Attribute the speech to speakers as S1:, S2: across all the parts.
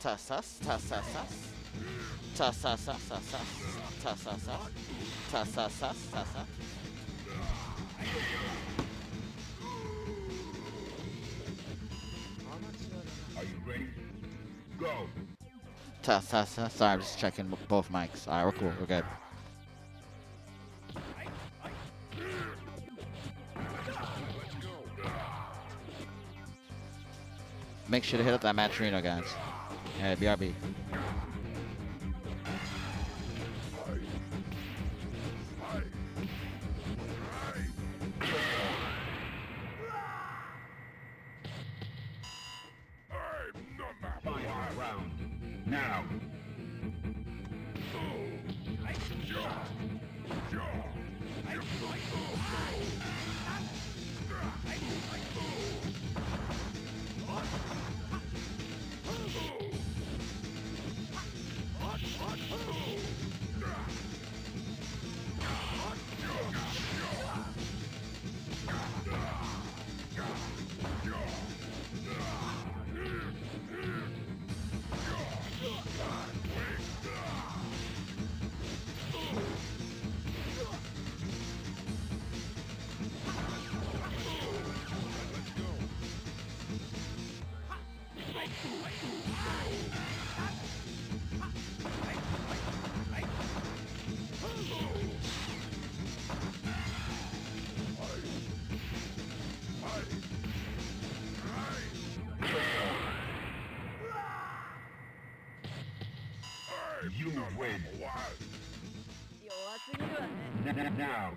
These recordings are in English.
S1: Tassas, tassasas. Tassasas, tassas. Tassasas. Tassasas, tassas.
S2: Are you ready? Go.
S1: Tassasas. Sorry, I'm just checking both mics. Alright, we're cool. We're good. Make sure to hit up that Matrino, guys. Yeah, BRB.
S2: Final round. Now. You win. Now,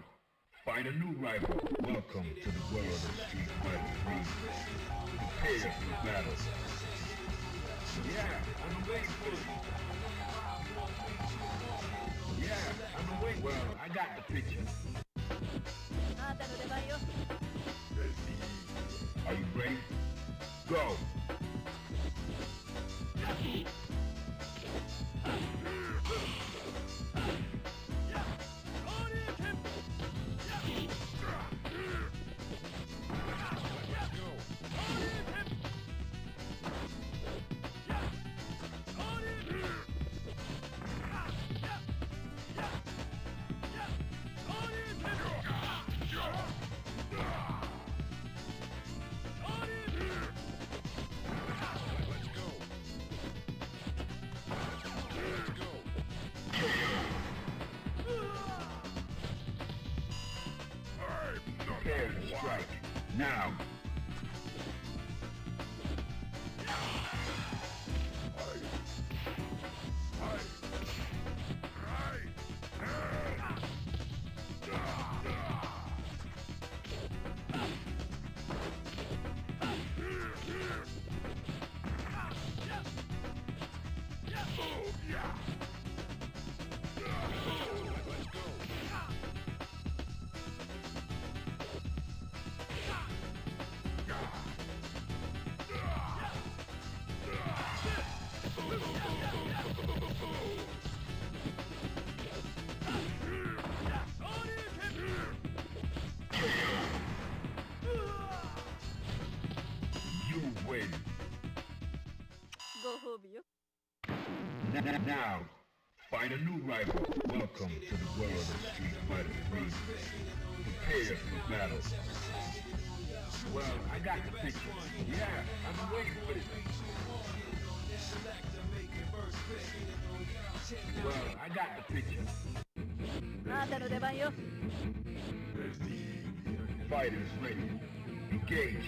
S2: find a new rival. Welcome to the world of Street Fighter 3. Prepare for battle. Yeah, I'm waiting for you. Yeah, I'm waiting. Well, I got the picture. Are you ready? Go. Prepare to strike. Now. You win. Now, find a new rival. Welcome to the world of Street Fighter 3. Prepare for battle. Well, I got the picture. Yeah, I'm waiting for it. Well, I got the picture. Fighters ready. Engage.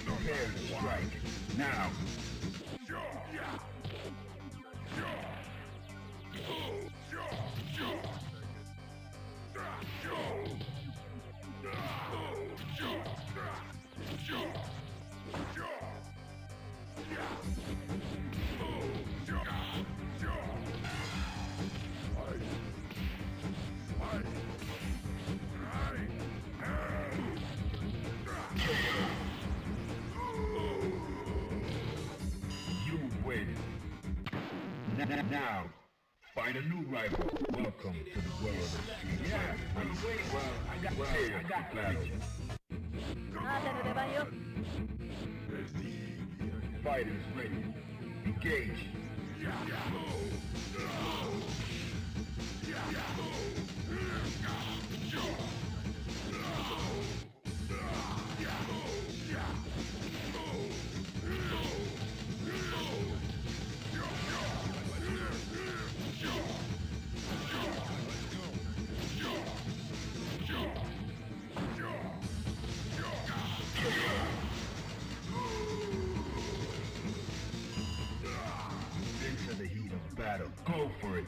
S2: Prepare to strike. Now. Now, find a new rival. Welcome to the world of street. Yeah, I'm waiting. Well, I got the battle.
S3: あんたの出番よ。
S2: Fighters ready. Engage. Into the heat of battle. Go for it.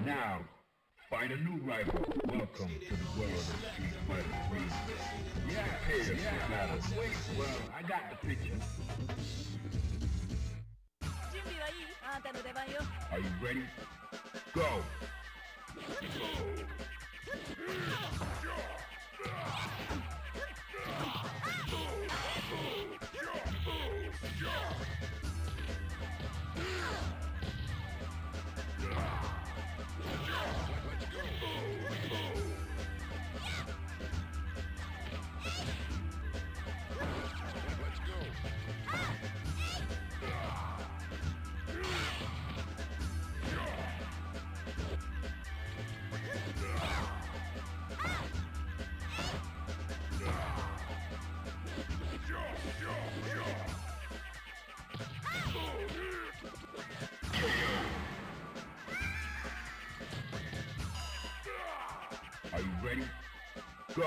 S2: Now, find a new rival. Welcome to the world of street fighter 3. Yeah, prepare for battle. Wait, well, I got the picture.
S3: 準備はいい？あんたの出番よ。
S2: Are you ready? Go! Are you ready? Go!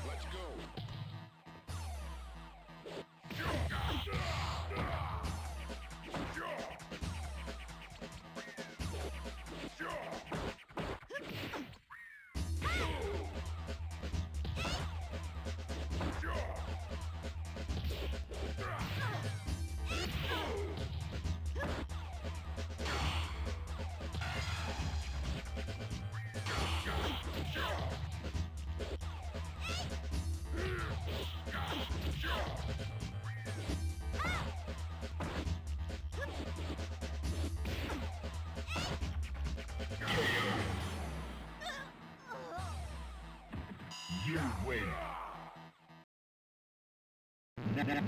S2: Let's go! You win.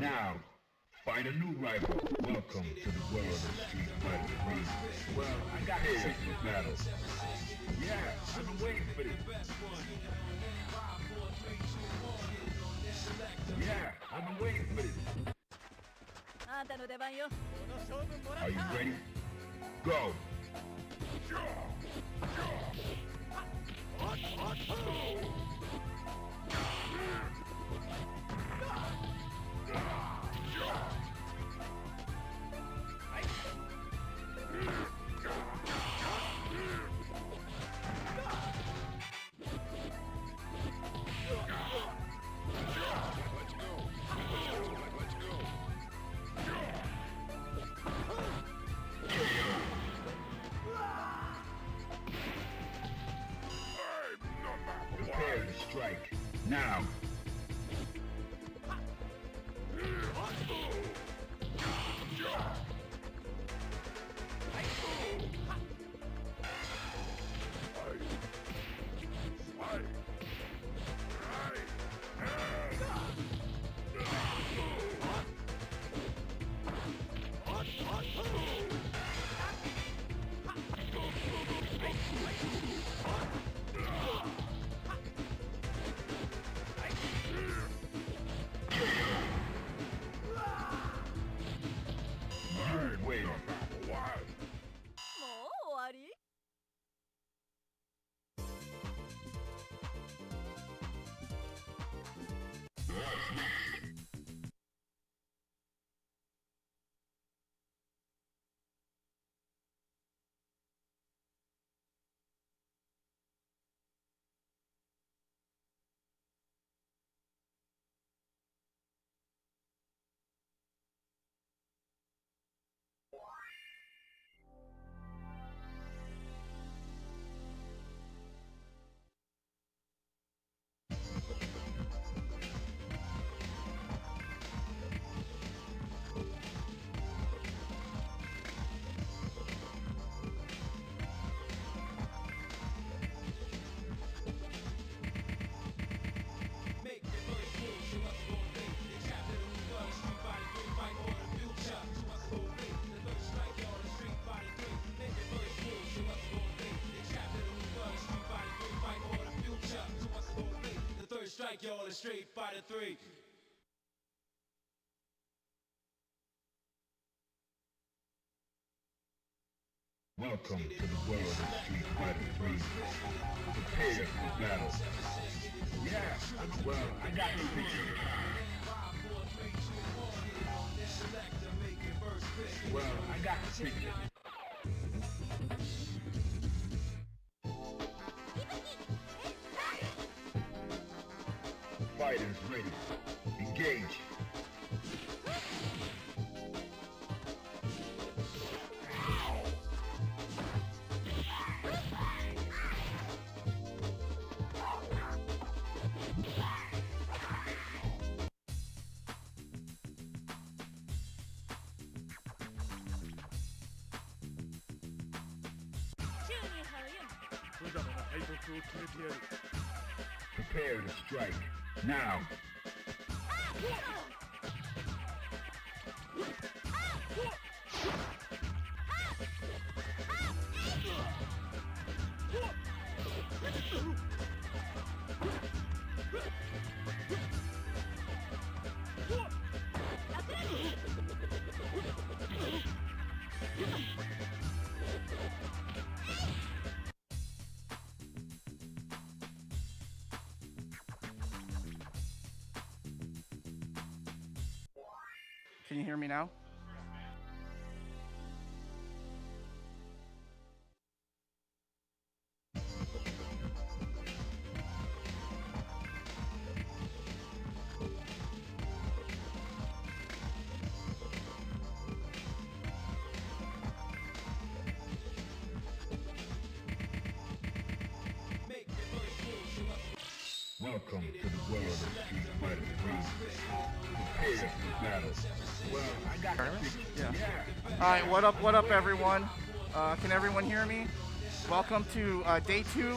S2: Now, find a new rival. Welcome to the world of street fighter 3. Well, I got the picture battle. Yeah, I've been waiting for this. Yeah, I've been waiting for this.
S3: あんたの出番よ。
S2: Are you ready? Go! Prepare to strike. Now.
S4: like y'all in Street Fighter 3.
S2: Welcome to the world of Street Fighter 3. Prepare for battle. Yeah, well, I got the picture. Well, I got the picture. Fighters ready. Engage. Prepare to strike. Now.
S5: Can you hear me now?
S2: Welcome to the world of Street Fighter 3. Prepare for battle. Well, I got the picture.
S5: Yeah. All right, what up, everyone? Can everyone hear me? Welcome to day 2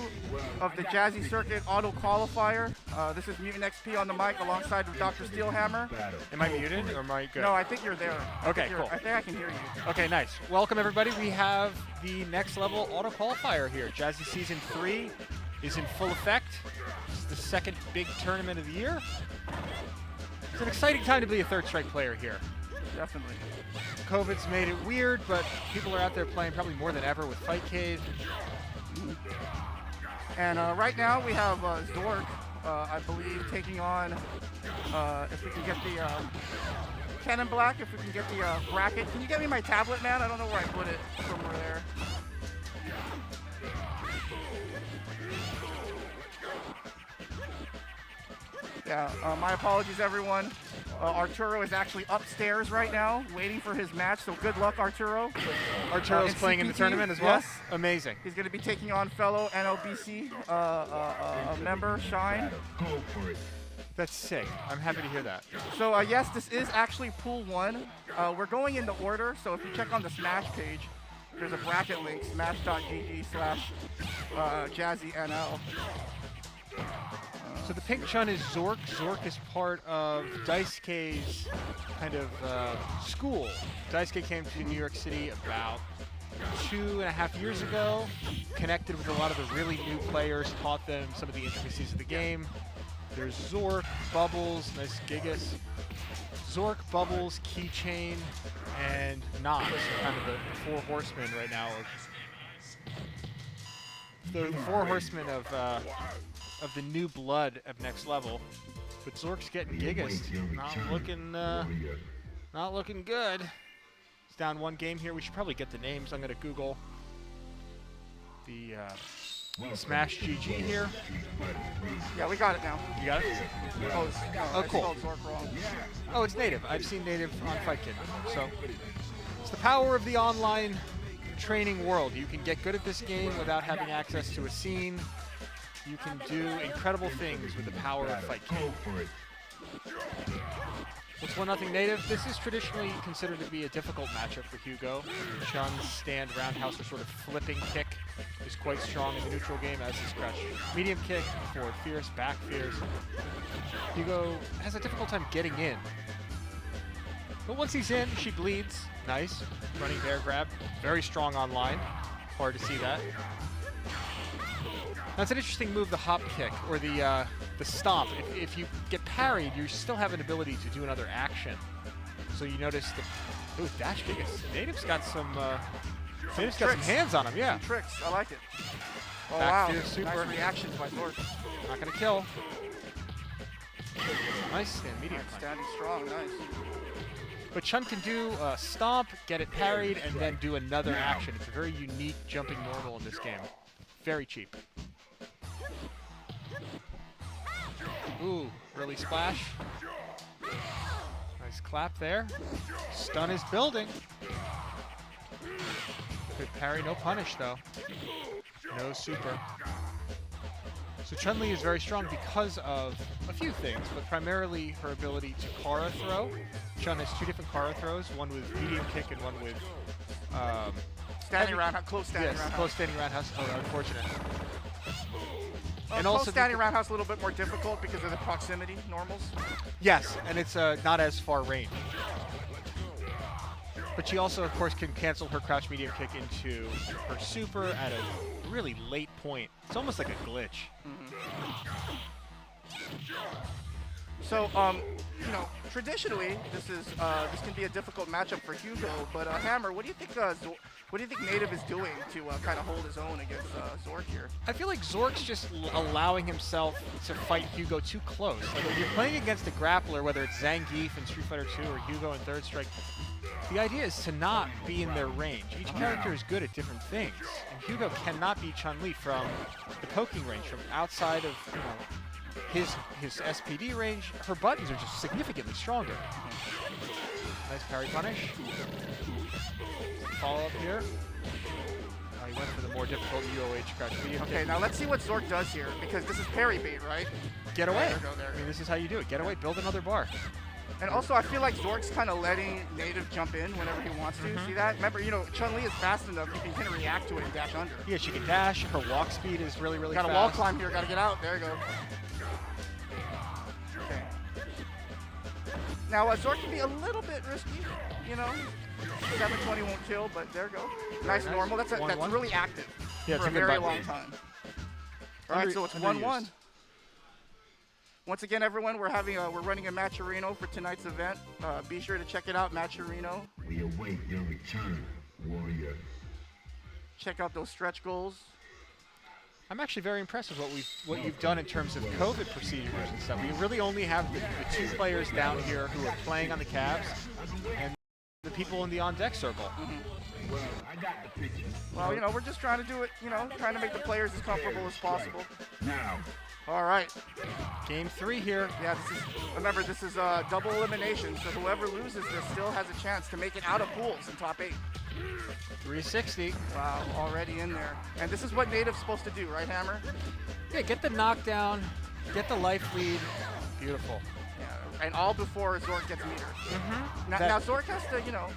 S5: of the Jazzy Circuit Auto Qualifier. This is Mutant XP on the mic alongside with Dr. Steelhammer.
S6: Am I muted or am I good?
S5: No, I think you're there.
S6: Okay, cool.
S5: I think I can hear you.
S6: Okay, nice. Welcome, everybody. We have the next level auto qualifier here. Jazzy Season 3 is in full effect. It's the second big tournament of the year. It's an exciting time to be a third strike player here.
S5: Definitely.
S6: COVID's made it weird, but people are out there playing probably more than ever with Fightcade.
S5: And right now we have Zork, I believe, taking on, if we can get the Cannon Black, if we can get the bracket. Can you get me my tablet, man? I don't know where I put it. Somewhere there. Yeah, my apologies, everyone. Arturo is actually upstairs right now, waiting for his match, so good luck, Arturo.
S6: Arturo's playing in the
S5: CPT,
S6: tournament as well?
S5: Yes.
S6: Amazing.
S5: He's going to be taking on fellow NLBC member, Shine.
S2: Go for it.
S6: That's sick. I'm happy to hear that.
S5: So, yes, this is actually Pool 1. We're going into order, so if you check on the Smash page, there's a bracket link, smash.gg/JazzyNL.
S6: So the pink chun is Zork. Zork is part of Daisuke's kind of school. Daisuke came to New York City about 2.5 years ago, connected with a lot of the really new players, taught them some of the intricacies of the game. There's Zork, Bubbles, nice Gigas. Zork, Bubbles, Keychain, and Knox are kind of the 4 horsemen right now. The 4 horsemen of the new blood of next level, but Zork's getting Gigas. Not looking good. He's down 1 game here. We should probably get the names. I'm gonna Google the Smash GG here.
S5: Yeah, we got it now.
S6: You got it?
S5: Oh,
S6: Oh, cool.
S5: I spelled Zork wrong.
S6: Oh, it's native. I've seen native on Fightcade. So it's the power of the online training world. You can get good at this game without having access to a scene. You can do incredible things with the power of Fightcade. It's 1-0 native. This is traditionally considered to be a difficult matchup for Hugo. Chun's stand roundhouse or sort of flipping kick is quite strong in the neutral game, as is crouch medium kick, forward fierce, back fierce. Hugo has a difficult time getting in. But once he's in, she bleeds. Nice. Running bear grab. Very strong online. Hard to see that. That's an interesting move, the hop kick, or the stomp. If you get parried, you still have an ability to do another action. So you notice the dash kick. Native's got some hands on him, yeah.
S5: Some tricks, I like it. Oh
S6: Back
S5: wow,
S6: to super.
S5: nice reactions by Zork.
S6: Not gonna kill. Nice stand, medium.
S5: Nice, standing strong, nice.
S6: But Chun can do stomp, get it parried, and then do another action. It's a very unique jumping normal in this game. Very cheap. Ooh, early splash. Nice clap there. Stun is building. Good parry, no punish though. No super. So Chun-Li is very strong because of a few things, but primarily her ability to Kara throw. Chun has two different Kara throws, one with medium kick and one with
S5: Standing roundhouse, close standing
S6: yes,
S5: roundhouse.
S6: close standing roundhouse. Oh, unfortunate.
S5: And also standing roundhouse a little bit more difficult because of the proximity normals.
S6: Yes, and it's not as far range. But she also, of course, can cancel her crouch medium kick into her super at a really late point. It's almost like a glitch.
S5: So, you know, traditionally this can be a difficult matchup for Hugo. But Hammer, what do you think Native is doing to kind of hold his own against Zork here?
S6: I feel like Zork's just allowing himself to fight Hugo too close. Like when you're playing against a grappler, whether it's Zangief in Street Fighter 2 or Hugo in Third Strike, the idea is to not be in their range. Each character is good at different things, and Hugo cannot beat Chun-Li from the poking range, from outside of his SPD range. Her buttons are just significantly stronger. Nice parry punish. Follow up here. He went for the more difficult UOH crouch medium
S5: Okay,
S6: kick.
S5: now let's see what Zork does here, because this is parry bait, right?
S6: Get away.
S5: There, go there.
S6: I mean, this is how you do it. Get away, build another bar.
S5: And also, I feel like Zork's kind of letting Native jump in whenever he wants to. See that? Remember, Chun-Li is fast enough. He's going to react to it and dash under.
S6: Yeah, she can dash. Her walk speed is really, really fast.
S5: Got a wall climb here. Got to get out. There you go. Okay. Now, Zork can be a little bit risky, 720 won't kill, but there you go. Nice normal. That's really active
S6: Yeah,
S5: for a
S6: it's a good
S5: very
S6: button.
S5: long time. All right, so it's 1-1. Once again, everyone, we're running a Matcherino for tonight's event. Be sure to check it out, Matcherino.
S2: We await your return, warrior.
S5: Check out those stretch goals.
S6: I'm actually very impressed with what you've done in terms of COVID procedures and stuff. We really only have the two players down here who are playing on the Cavs and the people in the on-deck circle.
S2: Well, I got the picture.
S5: Well, we're just trying to do it, trying to make the players as comfortable as possible.
S2: Now,
S5: All right.
S6: Game 3 here.
S5: Yeah, this is double elimination, so whoever loses this still has a chance to make it out of pools in top 8.
S6: 360.
S5: Wow, already in there. And this is what Native's supposed to do, right, Hammer?
S6: Yeah, get the knockdown, get the life lead. Beautiful.
S5: Yeah, and all before Zork gets metered. Now Zork has to, All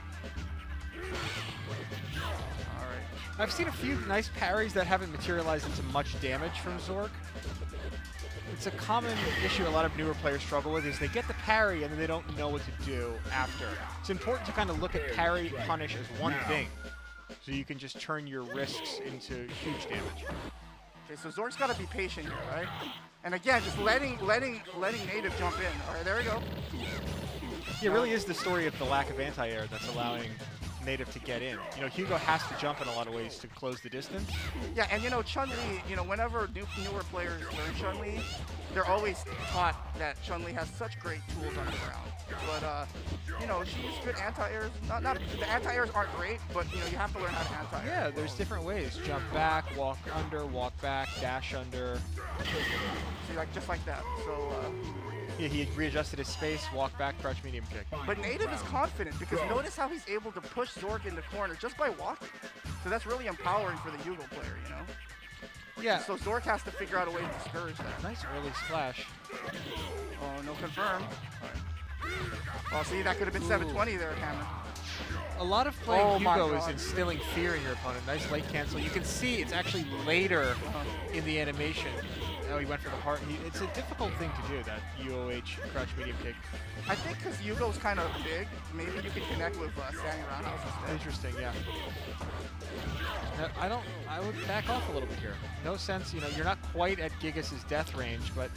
S5: right.
S6: I've seen a few nice parries that haven't materialized into much damage from Zork. It's a common issue a lot of newer players struggle with is they get the parry and then they don't know what to do after. It's important to kind of look at parry punish as one thing, so you can just turn your risks into huge damage.
S5: Okay, so Zork's got to be patient here, right? And again, just letting Native jump in. All right, there we go.
S6: Yeah, it really is the story of the lack of anti-air that's allowing Native to get in. Hugo has to jump in a lot of ways to close the distance.
S5: Yeah, and Chun-Li, whenever newer players learn Chun-Li, they're always taught that Chun-Li has such great tools on the ground. But she's good anti-airs. Not the anti-airs aren't great, but you have to learn how to anti-air.
S6: Yeah, there's different ways. Jump back, walk under, walk back, dash under.
S5: See, just like that. So.
S6: Yeah, he readjusted his space, walk back, crouch medium kick.
S5: But Native is confident because notice how he's able to push Zork in the corner just by walking. So that's really empowering for the Hugo player,
S6: Yeah.
S5: So Zork has to figure out a way to discourage that.
S6: Nice early splash.
S5: Oh, no confirm. All right. Well, see, that could have been 720 there, Hammer.
S6: A lot of playing Hugo is
S5: God.
S6: instilling fear in your opponent. Nice late cancel. You can see it's actually later in the animation Oh, he went for the heart. It's a difficult thing to do, that UOH crouch medium kick.
S5: I think because Yugo's kind of big, maybe you can connect with standing roundhouse instead.
S6: Interesting, yeah. I would back off a little bit here. No sense, you're not quite at Gigas's death range, but...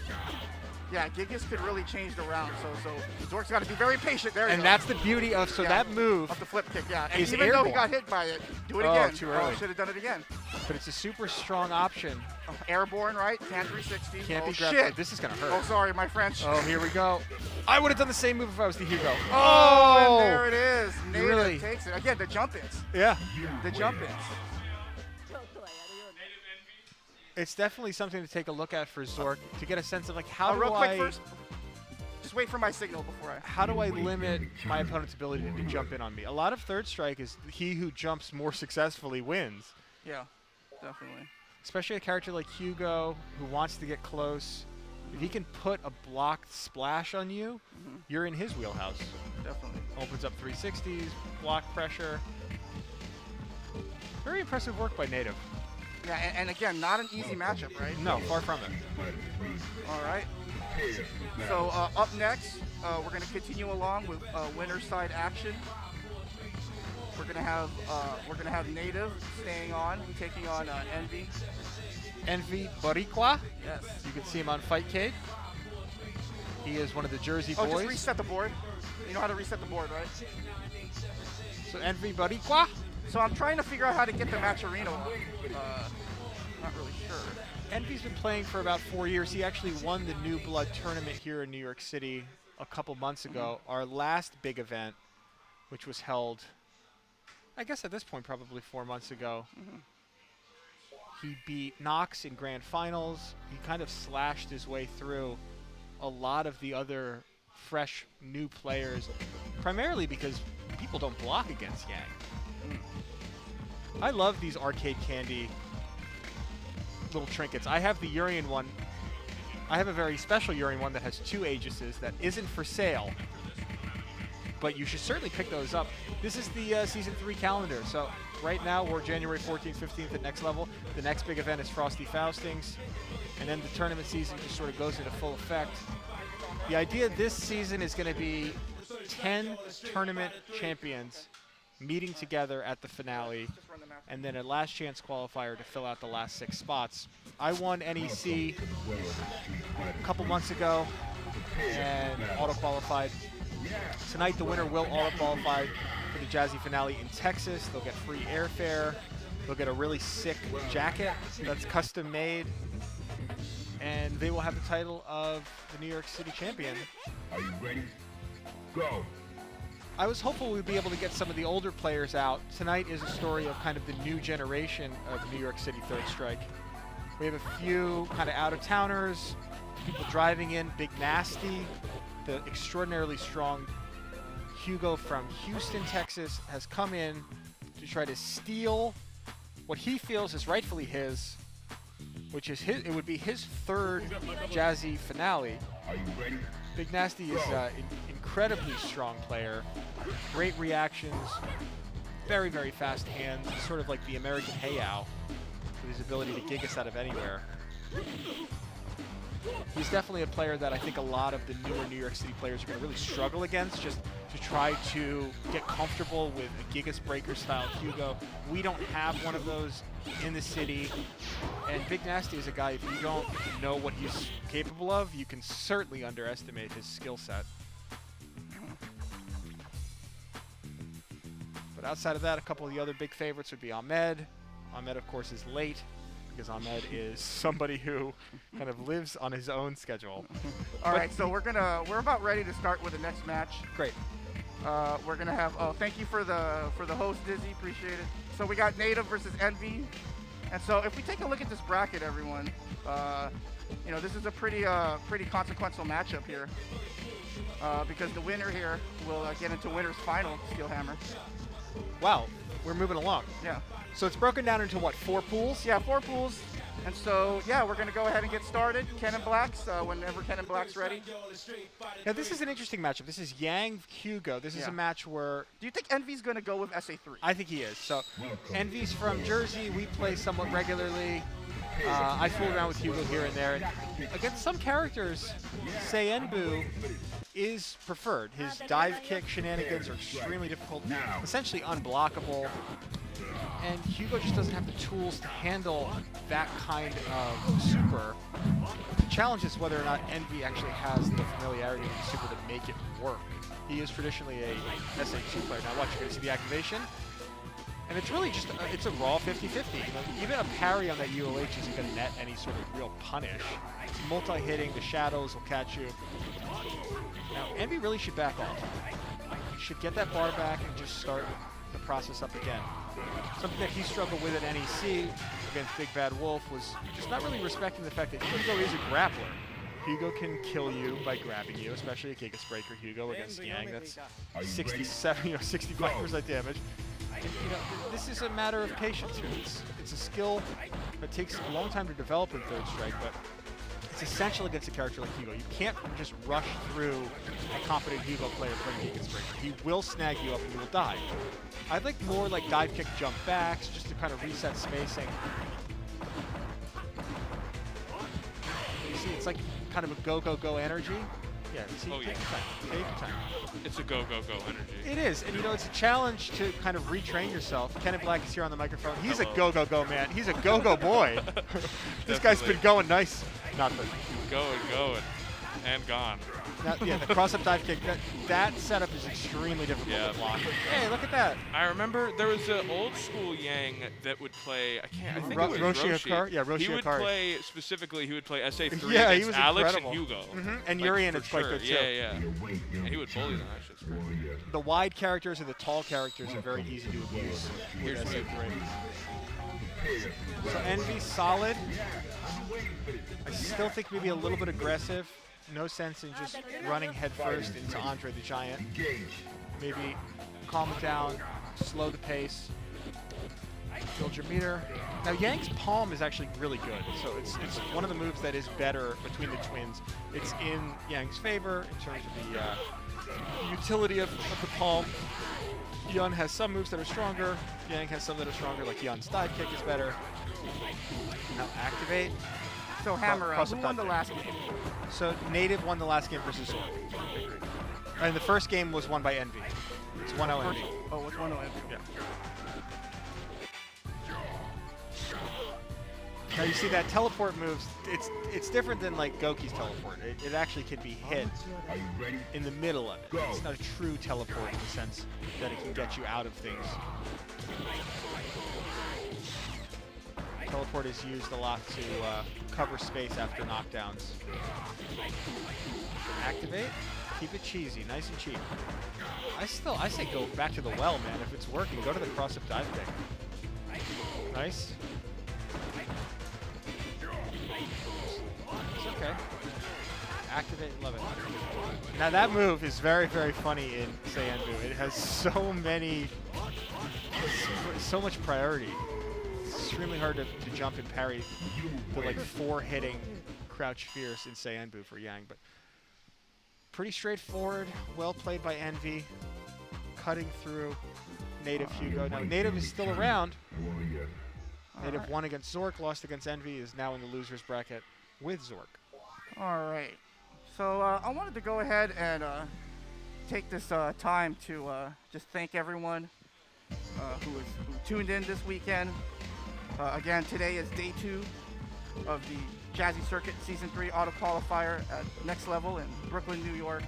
S5: Yeah, Gigas could really change the round, so Zork's got to be very patient there.
S6: And that's the beauty of, that move...
S5: Of the flip kick, yeah. And
S6: is
S5: even
S6: airborne.
S5: though he got hit by it, do it again.
S6: Too early.
S5: Should have done it again.
S6: But it's a super strong option.
S5: Airborne, right? Can't 360.
S6: Can't be grabbed.
S5: Shit.
S6: This is going to hurt.
S5: Oh, sorry, my French.
S6: Oh, here we go. I would have done the same move if I was the Hugo.
S5: Oh, and there it is. Native
S6: really
S5: takes it. Again, the jump-ins.
S6: Yeah.
S5: The jump-ins.
S3: ちょっとはやるように
S6: It's definitely something to take a look at for Zork to get a sense of how do
S5: real
S6: I...
S5: quick first. Just wait for my signal before I...
S6: How do I limit my opponent's ability to jump in on me? A lot of third strike is he who jumps more successfully wins.
S5: Yeah, definitely.
S6: Especially a character like Hugo who wants to get close. If he can put a blocked splash on you, you're in his wheelhouse.
S5: Definitely.
S6: Opens up 360s, block pressure. Very impressive work by Native.
S5: Yeah, and again, not an easy matchup, right?
S6: No, far from it.
S5: All right. So up next, we're going to continue along with winner side action. We're going to have Native staying on, taking on Envy.
S6: Envy Boricua.
S5: Yes.
S6: You can see him on Fightcade. He is one of the Jersey
S5: Oh,
S6: boys.
S5: just reset the board. You know how to reset the board, right?
S6: So Envy Boricua.
S5: So I'm trying to figure out how to get the match arena. Not really sure.
S6: Envy's been playing for about 4 years. He actually won the New Blood tournament here in New York City a couple months ago. Our last big event, which was held, I guess at this point, probably 4 months ago. He beat Knox in grand finals. He kind of slashed his way through a lot of the other fresh new players, primarily because people don't block against Yang. I love these arcade candy little trinkets. I have the Urian one. I have a very special Urian one that has 2 Aegises that isn't for sale, but you should certainly pick those up. This is the Season 3 calendar, so right now we're January 14th, 15th at next level. The next big event is Frosty Faustings, and then the tournament season just sort of goes into full effect. The idea this season is going to be 10 tournament champions meeting together at the finale, and then a last chance qualifier to fill out the last 6 spots. I won NEC a couple months ago and auto-qualified. Tonight the winner will auto-qualify for the Jazzy finale in Texas. They'll get free airfare. They'll get a really sick jacket that's custom made. And they will have the title of the New York City champion.
S2: Are you ready? Go.
S6: I was hopeful we'd be able to get some of the older players out. Tonight is a story of kind of the new generation of New York City Third Strike. We have a few kind of out-of-towners, people driving in. Big Nasty, the extraordinarily strong Hugo from Houston, Texas, has come in to try to steal what he feels is rightfully his, which is it would be his 3rd Jazzy finale.
S2: Are you ready?
S6: Big Nasty is an incredibly strong player, great reactions, very, very fast hands, sort of like the American Hayao with his ability to gig us out of anywhere. He's definitely a player that I think a lot of the newer New York City players are going to really struggle against, just to try to get comfortable with a Gigas Breaker style Hugo. We don't have one of those in the city, and Big Nasty is a guy, if you don't know what he's capable of, you can certainly underestimate his skill set. But outside of that, a couple of the other big favorites would be Ahmed. Ahmed, of course, is late, because Ahmed is somebody who kind of lives on his own schedule.
S5: All right, so we're about ready to start with the next match.
S6: Great.
S5: We're gonna have. Oh, thank you for the host, Dizzy. Appreciate it. So we got Native versus Envy, and so if we take a look at this bracket, everyone, this is a pretty consequential matchup here, because the winner here will get into winner's final, Steelhammer.
S6: Wow, we're moving along.
S5: Yeah.
S6: So it's broken down into what, 4 pools?
S5: Yeah, 4 pools. And so, yeah, we're going to go ahead and get started. Ken and Blacks, whenever Ken and Black's ready.
S6: Now, this is an interesting matchup. This is Yang Hugo. This is a match where...
S5: Do you think Envy's going to go with SA3?
S6: I think he is. So, Envy's from Jersey. We play somewhat regularly. I fool around with Hugo here and there. And against some characters, Seienbu is preferred. His dive kick shenanigans are extremely difficult, essentially unblockable. And Hugo just doesn't have the tools to handle that kind of super. The challenge is whether or not Envy actually has the familiarity with the super to make it work. He is traditionally a SF3 player. Now watch, you're going to see the activation. And it's really just, it's a raw 50-50. You know, even a parry on that ULH isn't going to net any sort of real punish. It's multi-hitting, the shadows will catch you. Now, Envy really should back off. He should get that bar back and just start the process up again. Something that he struggled with at NEC against Big Bad Wolf was just not really respecting the fact that Hugo is a grappler. Hugo can kill you by grabbing you, especially a Gigas Breaker Hugo against Yang. That's 67, 65% damage. And, this is a matter of patience here. It's a skill that takes a long time to develop in Third Strike, but it's essential against a character like Hugo. You can't just rush through a competent Hugo player playing Gigas Breaker. He will snag you up and you will die. I'd like more like dive kick jump backs, just to kind of reset spacing. You see, it's like kind of a go energy. Yeah, see, take your time. Take your time.
S4: It's a go energy.
S6: It is, and it's a challenge to kind of retrain yourself. Kenneth Black is here on the microphone. He's a go man. He's a go boy. This guy's been going nice. Not for
S4: Going, and gone.
S6: Now, yeah, the cross-up dive kick. That setup is extremely difficult to block. Hey, look at that.
S4: I remember there was an old school Yang that would play. I think it was
S6: Roshi
S4: Roshi.
S6: Hikari? Yeah, Roshi
S4: He would
S6: Hikari.
S4: play specifically. He would play SA3
S6: Yeah, he
S4: against
S6: was
S4: Alex
S6: incredible.
S4: and Hugo.
S6: And
S4: Like,
S6: Urian
S4: for
S6: is quite good too.
S4: Yeah. And he would bully them. That shit's great.
S6: The wide characters and the tall characters are very easy to abuse with SA3. So Envy solid. I still think maybe a little bit aggressive. No sense in just running headfirst into Andre the Giant. Maybe calm it down, slow the pace, build your meter. Now Yang's palm is actually really good, so it's one of the moves that is better between the twins. It's in Yang's favor in terms of the utility of the palm. Yun has some moves that are stronger. Yang has some that are stronger, like Yun's dive kick is better. Now activate.
S5: So Hammer, who won the last game?
S6: So Native won the last game versus Zork. And the first game was won by Envy. It's 1-0 Envy.
S5: Oh, it's 1-0 Envy.
S6: Yeah. Now you see that teleport moves, it's different than like Goki's teleport. It actually can be hit in the middle of it. It's not a true teleport in the sense that it can get you out of things. Teleport is used a lot to cover space after knockdowns. Activate, keep it cheesy, nice and cheap. I say go back to the well, man. If it's working, go to the cross-up dive kick. Nice. It's okay. Activate, love it. Now that move is very, very funny in Seienbu. It has so much priority. Extremely hard to jump and parry the like 4 hitting crouch fierce in Seienbu for Yang, but pretty straightforward, well played by Envy, cutting through Native Hugo. Now Native is still around. Native won against Zork, lost against Envy, is now in the loser's bracket with Zork.
S5: All right. So I wanted to go ahead and take this time to just thank everyone who tuned in this weekend. Again, today is day 2 of the Jazzy Circuit Season 3 Auto Qualifier at Next Level in Brooklyn, New York.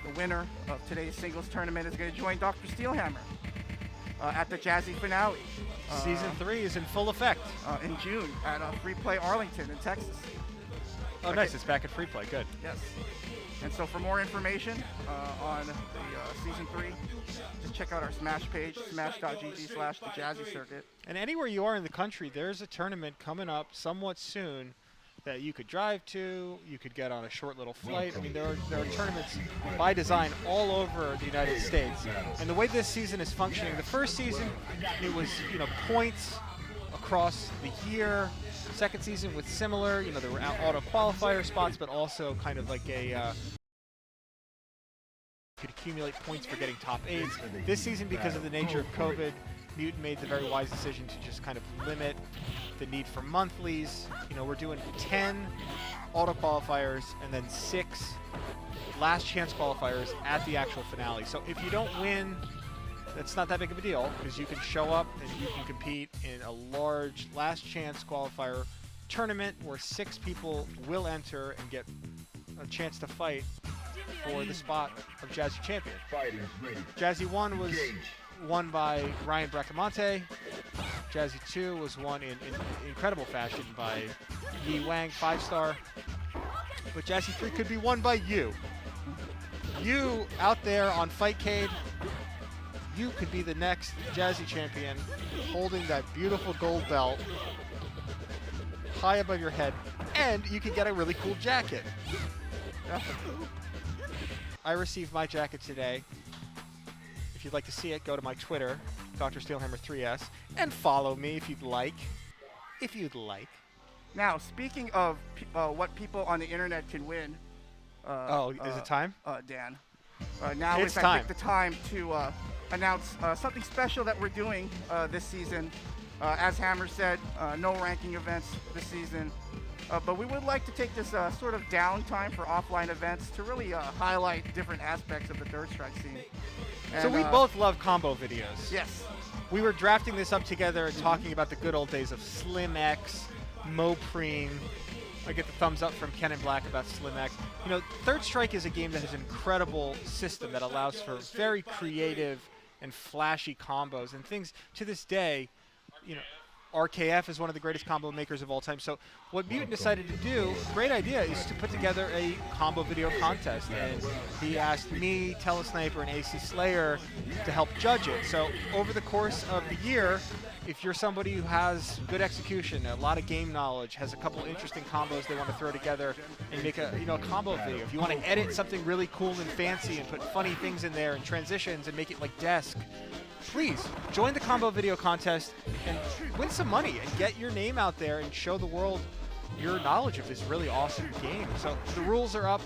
S5: The winner of today's singles tournament is going to join Dr. Steelhammer at the Jazzy finale.
S6: Season 3 is in full effect.
S5: In June at Free Play Arlington in Texas.
S6: Oh, nice. It's back at Free Play. Good.
S5: Yes. And so for more information on the Season 3, just check out our Smash page, smash.gg/thejazzycircuit.
S6: And anywhere you are in the country, there's a tournament coming up somewhat soon that you could drive to, you could get on a short little flight. I mean, there are tournaments by design all over the United States. And the way this season is functioning, the first season, it was, points across the year. Second season was similar, there were auto qualifier spots, but also kind of like a could accumulate points for getting top 8s. This season, because of the nature of COVID, Mutant made the very wise decision to just kind of limit the need for monthlies. You know, we're doing 10 auto qualifiers and then 6 last chance qualifiers at the actual finale. So if you don't win, that's not that big of a deal because you can show up and you can compete in a large last chance qualifier tournament where 6 people will enter and get a chance to fight for the spot of Jazzy champion.
S2: Fighters ready.
S6: Jazzy 1 was won by Ryan Bracamonte. Jazzy 2 was won in incredible fashion by Yi Wang, 5-star. But Jazzy 3 could be won by you. You out there on Fightcade, you could be the next Jazzy champion holding that beautiful gold belt high above your head, and you could get a really cool jacket. I received my jacket today. If you'd like to see it, go to my Twitter, Dr. Steelhammer3S, and follow me if you'd like. If you'd like.
S5: Now, speaking of what people on the internet can win.
S6: Is it time?
S5: Dan. Now
S6: It's
S5: is, I
S6: time.
S5: think, the time to announce something special that we're doing this season. As Hammer said, no ranking events this season. But we would like to take this sort of downtime for offline events to really highlight different aspects of the Third Strike scene.
S6: So
S5: And,
S6: we both love combo videos.
S5: Yes.
S6: We were drafting this up together and talking about the good old days of Slim X, Mopreme. I get the thumbs up from Ken and Black about Slim X. You know, Third Strike is a game that has an incredible system that allows for very creative and flashy combos and things to this day. You know, RKF is one of the greatest combo makers of all time. So what Mutant decided to do, great idea, is to put together a combo video contest. And he asked me, Telesniper, and AC Slayer to help judge it. So over the course of the year, if you're somebody who has good execution, a lot of game knowledge, has a couple interesting combos they want to throw together and make a combo video. If you want to edit something really cool and fancy and put funny things in there and transitions and make it like Desk, please join the combo video contest and win some money and get your name out there and show the world your knowledge of this really awesome game. So the rules are up.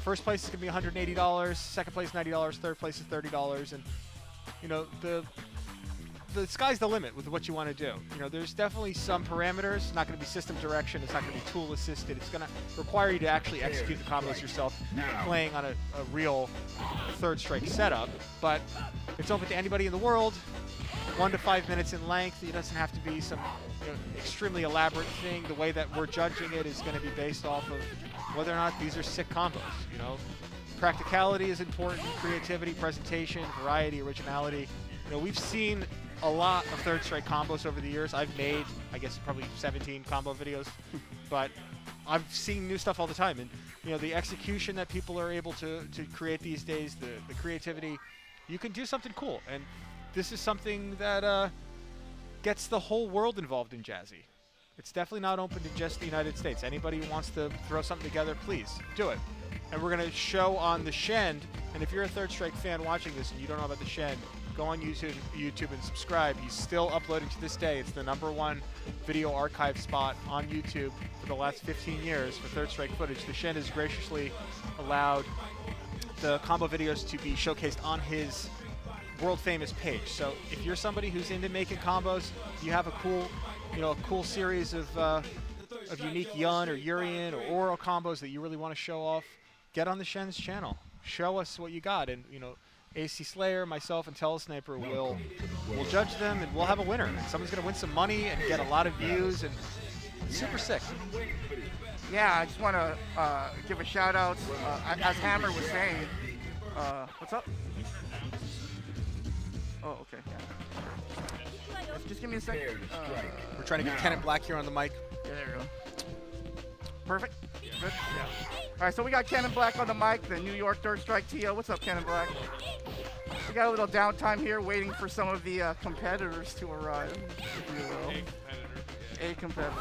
S6: First place is going to be $180, second place $90, third place is $30, and you know the sky's the limit with what you want to do. You know, there's definitely some parameters. It's not going to be system direction. It's not going to be tool assisted. It's going to require you to actually execute the combos yourself, playing on a real Third Strike setup. But it's open to anybody in the world. 1 to 5 minutes in length. It doesn't have to be some extremely elaborate thing. The way that we're judging it is going to be based off of whether or not these are sick combos. You know, practicality is important. Creativity, presentation, variety, originality. You know, we've seen a lot of Third Strike combos over the years. I've made, I guess, probably 17 combo videos, but I've seen new stuff all the time. And you know, the execution that people are able to create these days, the creativity, you can do something cool. And this is something that gets the whole world involved in Jazzy. It's definitely not open to just the United States. Anybody who wants to throw something together, please do it. And we're going to show on the Shend. And if you're a Third Strike fan watching this and you don't know about the Shend, go on YouTube and subscribe. He's still uploading to this day. It's the #1 video archive spot on YouTube for the last 15 years for Third Strike footage. The Shend has graciously allowed the combo videos to be showcased on his world famous page. So if you're somebody who's into making combos, you have a cool series of unique Yun or Urian or Oro combos that you really want to show off, get on the Shen's channel. Show us what you got, and AC Slayer, myself, and Telesniper will judge them, and we'll have a winner. And someone's going to win some money and get a lot of views, and it's super sick.
S5: Yeah, I just want to give a shout out, as Hammer was saying. What's up? Oh, okay. Yeah. Just give me a second.
S6: We're trying to get Ken and Black here on the mic.
S5: Yeah, there we go. Perfect. Good. Yeah. All right, so we got Ken and Black on the mic, the New York Third Strike TO. What's up, Ken and Black? We got a little downtime here, waiting for some of the competitors to arrive, if you will. A competitor.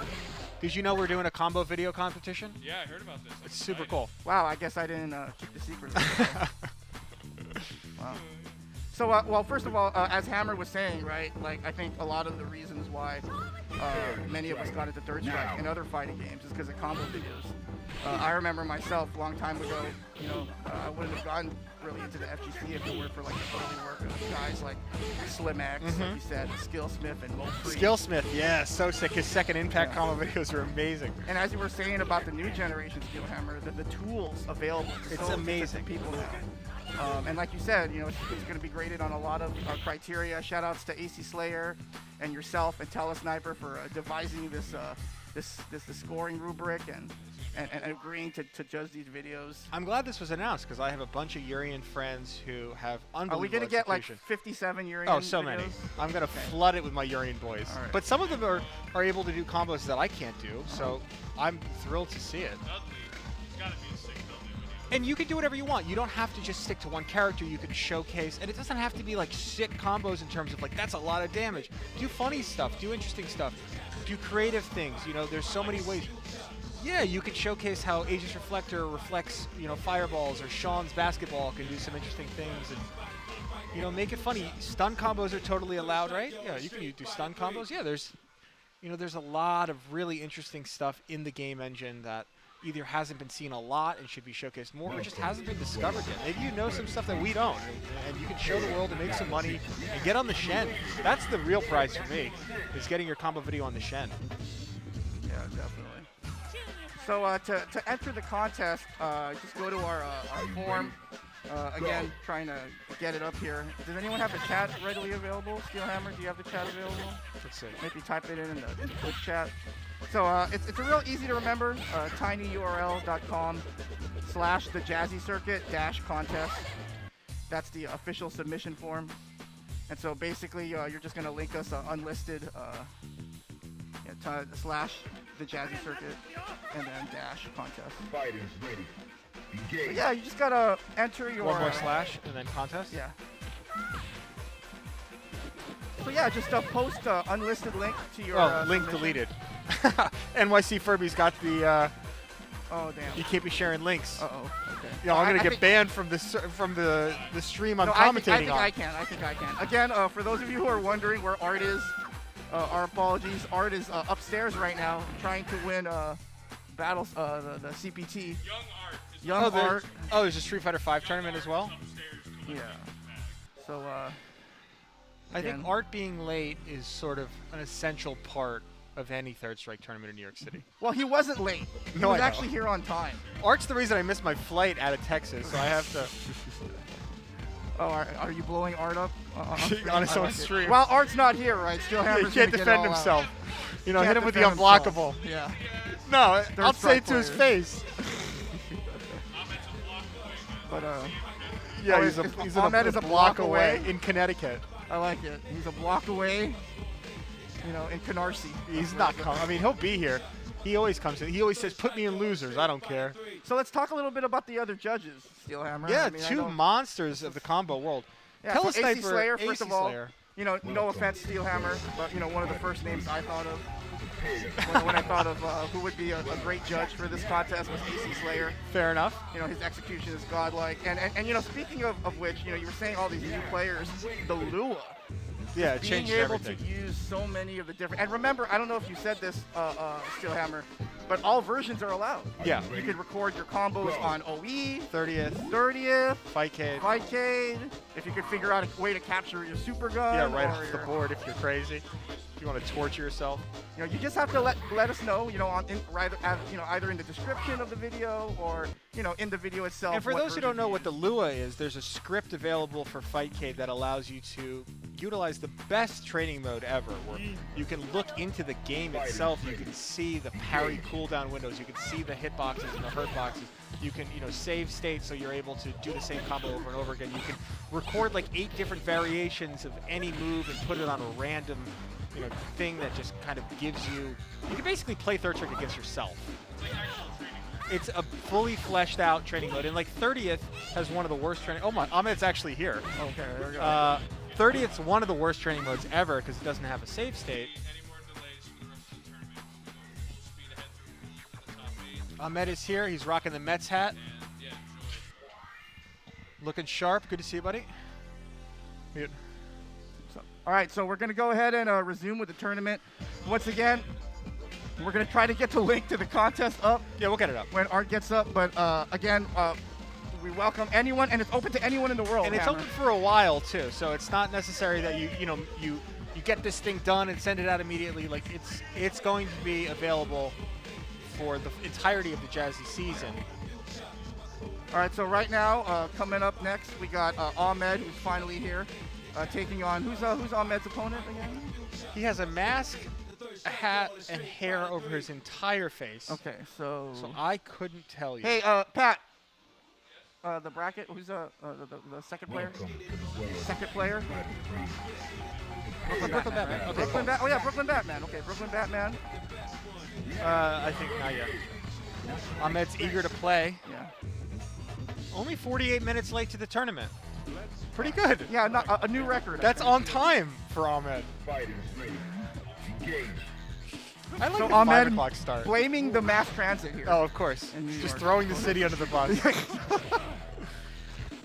S6: Did you know we're doing a combo video competition?
S4: Yeah, I heard about this.
S6: It's super cool.
S5: Wow, I guess I didn't keep the secret. Wow. So, well, first of all, as Hammer was saying, right, like, I think a lot of the reasons why many of us got into Third Strike and other fighting games is because of combo videos. I remember myself a long time ago, I wouldn't have gotten really into the FGC if it weren't for like the early work of guys like Slim X, like you said, Skillsmith, and Mopri.
S6: Skillsmith, yeah, so sick. His second Impact combo videos are amazing.
S5: And as you were saying about the new generation Steelhammer, the tools available to
S6: It's
S5: so many
S6: amazing.
S5: people now. And like you said, it's going to be graded on a lot of criteria. Shout outs to AC Slayer and yourself and Telesniper for devising this scoring rubric and agreeing to judge these videos.
S6: I'm glad this was announced because I have a bunch of Urian friends who have unbelievable
S5: Are we going to get like
S6: execution.
S5: 57 Urian
S6: Oh, so
S5: videos?
S6: many. I'm going to flood it with my Urian boys.
S5: All right.
S6: But some of them are able to do combos that I can't do, so I'm thrilled to see it. And you can do whatever you want. You don't have to just stick to one character. You can showcase, and it doesn't have to be like sick combos in terms of like, that's a lot of damage. Do funny stuff, do interesting stuff, do creative things. There's so many ways. Yeah, you can showcase how Aegis Reflector reflects, fireballs, or Sean's basketball can do some interesting things, and make it funny. Stun combos are totally allowed, right? Yeah, you can do stun combos. Yeah, there's a lot of really interesting stuff in the game engine that either hasn't been seen a lot and should be showcased more, or just hasn't been discovered yet. Maybe you know some stuff that we don't, and you can show the world and make some money and get on the Shen. That's the real prize for me, is getting your combo video on the Shen.
S5: Yeah, definitely. So to enter the contest, just go to our form. Again, trying to get it up here. Does anyone have the chat readily available? Steelhammer, do you have the chat available?
S6: Let's see.
S5: Maybe type it in the Twitch chat. So it's a real easy to remember, tinyurl.com/the Jazzy Circuit -contest. That's the official submission form. And so basically, you're just going to link us unlisted /the Jazzy Circuit and then -contest.
S2: Fighters ready.
S5: So
S2: Engage.
S5: yeah, you just got to enter your...
S6: One more slash and then contest?
S5: Yeah. So yeah, just post unlisted link to your...
S6: link
S5: submission.
S6: deleted. NYC Furby's got the...
S5: Oh, damn.
S6: You can't be sharing links.
S5: Uh-oh. Okay.
S6: I'm gonna
S5: I
S6: get
S5: think-
S6: banned from the stream I'm
S5: No,
S6: commentating on.
S5: I think I can. Again, for those of you who are wondering where Art is, our apologies. Art is upstairs right now, trying to win battles, the CPT. Young Art.
S6: Oh, there's a Street Fighter V tournament as well?
S5: Yeah. So,
S6: I think
S5: again.
S6: Art being late is sort of an essential part of any Third Strike tournament in New York City.
S5: Well, he wasn't late. He
S6: No,
S5: was
S6: I know.
S5: actually here on time.
S6: Art's the reason I missed my flight out of Texas, so I have to...
S5: Oh, are you blowing Art up on
S6: On his
S5: I
S6: own
S5: like it.
S6: stream.
S5: Well, Art's not here, right? Steelhammer's
S6: He can't
S5: gonna get
S6: defend
S5: all out.
S6: himself. Hit
S5: Can't
S6: him with the
S5: defend himself.
S6: unblockable.
S5: Yeah.
S6: No, I'll say
S5: strike
S6: it to his
S5: player.
S6: face.
S5: But
S6: Yeah,
S5: Oh,
S6: he's
S5: Ahmed is a block away?
S6: in Connecticut.
S5: I like it. He's a block away, in Canarsie.
S6: He's not coming. I mean, he'll be here. He always comes in. He always says, "Put me in losers. I don't care."
S5: So let's talk a little bit about the other judges, Steelhammer.
S6: Yeah,
S5: I mean, I
S6: two
S5: know-
S6: monsters of the combo world.
S5: Yeah,
S6: Tell
S5: so
S6: us,
S5: AC
S6: Sniper,
S5: Slayer, first
S6: AC
S5: of all.
S6: Slayer.
S5: No offense, Steelhammer, but one of the first names I thought of when I thought of who would be a great judge for this contest was AC Slayer.
S6: Fair enough.
S5: His execution is godlike. And speaking of which, you were saying all these new players, the Lua.
S6: Yeah, it
S5: Being
S6: changed
S5: able
S6: everything.
S5: to use so many of the different, and remember, I don't know if you said this, Steelhammer, but all versions are allowed.
S6: Yeah.
S5: You could record your combos on OE,
S6: 30th,
S5: 30th,
S6: Fightcade.
S5: Fightcade, if you could figure out a way to capture your super gun.
S6: Yeah, right
S5: or
S6: off the
S5: your-
S6: board if you're crazy. If you want to torture yourself.
S5: You just have to let us know, either in the description of the video or, in the video itself.
S6: And for
S5: what
S6: those who don't
S5: version
S6: know
S5: you
S6: what the Lua is, there's a script available for Fightcade that allows you to utilize the best training mode ever, where you can look into the game itself. You can see the parry cooldown windows. You can see the hitboxes and the hurt boxes. You can, save state so you're able to do the same combo over and over again. You can record like 8 different variations of any move and put it on a random, thing that just kind of gives you. You can basically play Third Strike against yourself. It's a fully fleshed out training mode, and like 30th has one of the worst training. Oh my, Ahmed's actually here.
S5: Okay, there we go.
S6: 30th's one of the worst training modes ever because it doesn't have a save state. Ahmed is here. He's rocking the Mets hat. Looking sharp. Good to see you, buddy. Mute.
S5: All right, so we're going to go ahead and resume with the tournament. Once again, we're going to try to get the link to the contest up
S6: Yeah, we'll get it up.
S5: when Art gets up. But again, We welcome anyone, and it's open to anyone in the world.
S6: And it's
S5: Hammer.
S6: open for a while too, so it's not necessary that you get this thing done and send it out immediately. Like it's going to be available for the entirety of the Jazzy season.
S5: All right, so right now, coming up next, we got Ahmed, who's finally here, taking on who's Ahmed's opponent again?
S6: He has a mask, a hat, and hair over his entire face.
S5: Okay, so
S6: I couldn't tell you.
S5: hey, Pat, the bracket. Who's the second player?
S2: Welcome to the world of
S5: Second player.
S2: Brooklyn
S6: Brooklyn Batman. Okay,
S5: Brooklyn oh yeah, Brooklyn Batman. Okay, Brooklyn Batman.
S6: I think not yet. Ahmed's eager to play.
S5: Yeah.
S6: Only 48 minutes late to the tournament. Pretty good.
S5: Yeah, not a new record. I
S6: That's
S5: think.
S6: on time for Ahmed.
S2: fighters ready. Engage.
S6: I like
S5: So
S6: the 5
S5: Ahmed
S6: o'clock start.
S5: blaming the mass transit here.
S6: Oh, of course.
S5: In New
S6: Just
S5: York.
S6: throwing the city under the bus.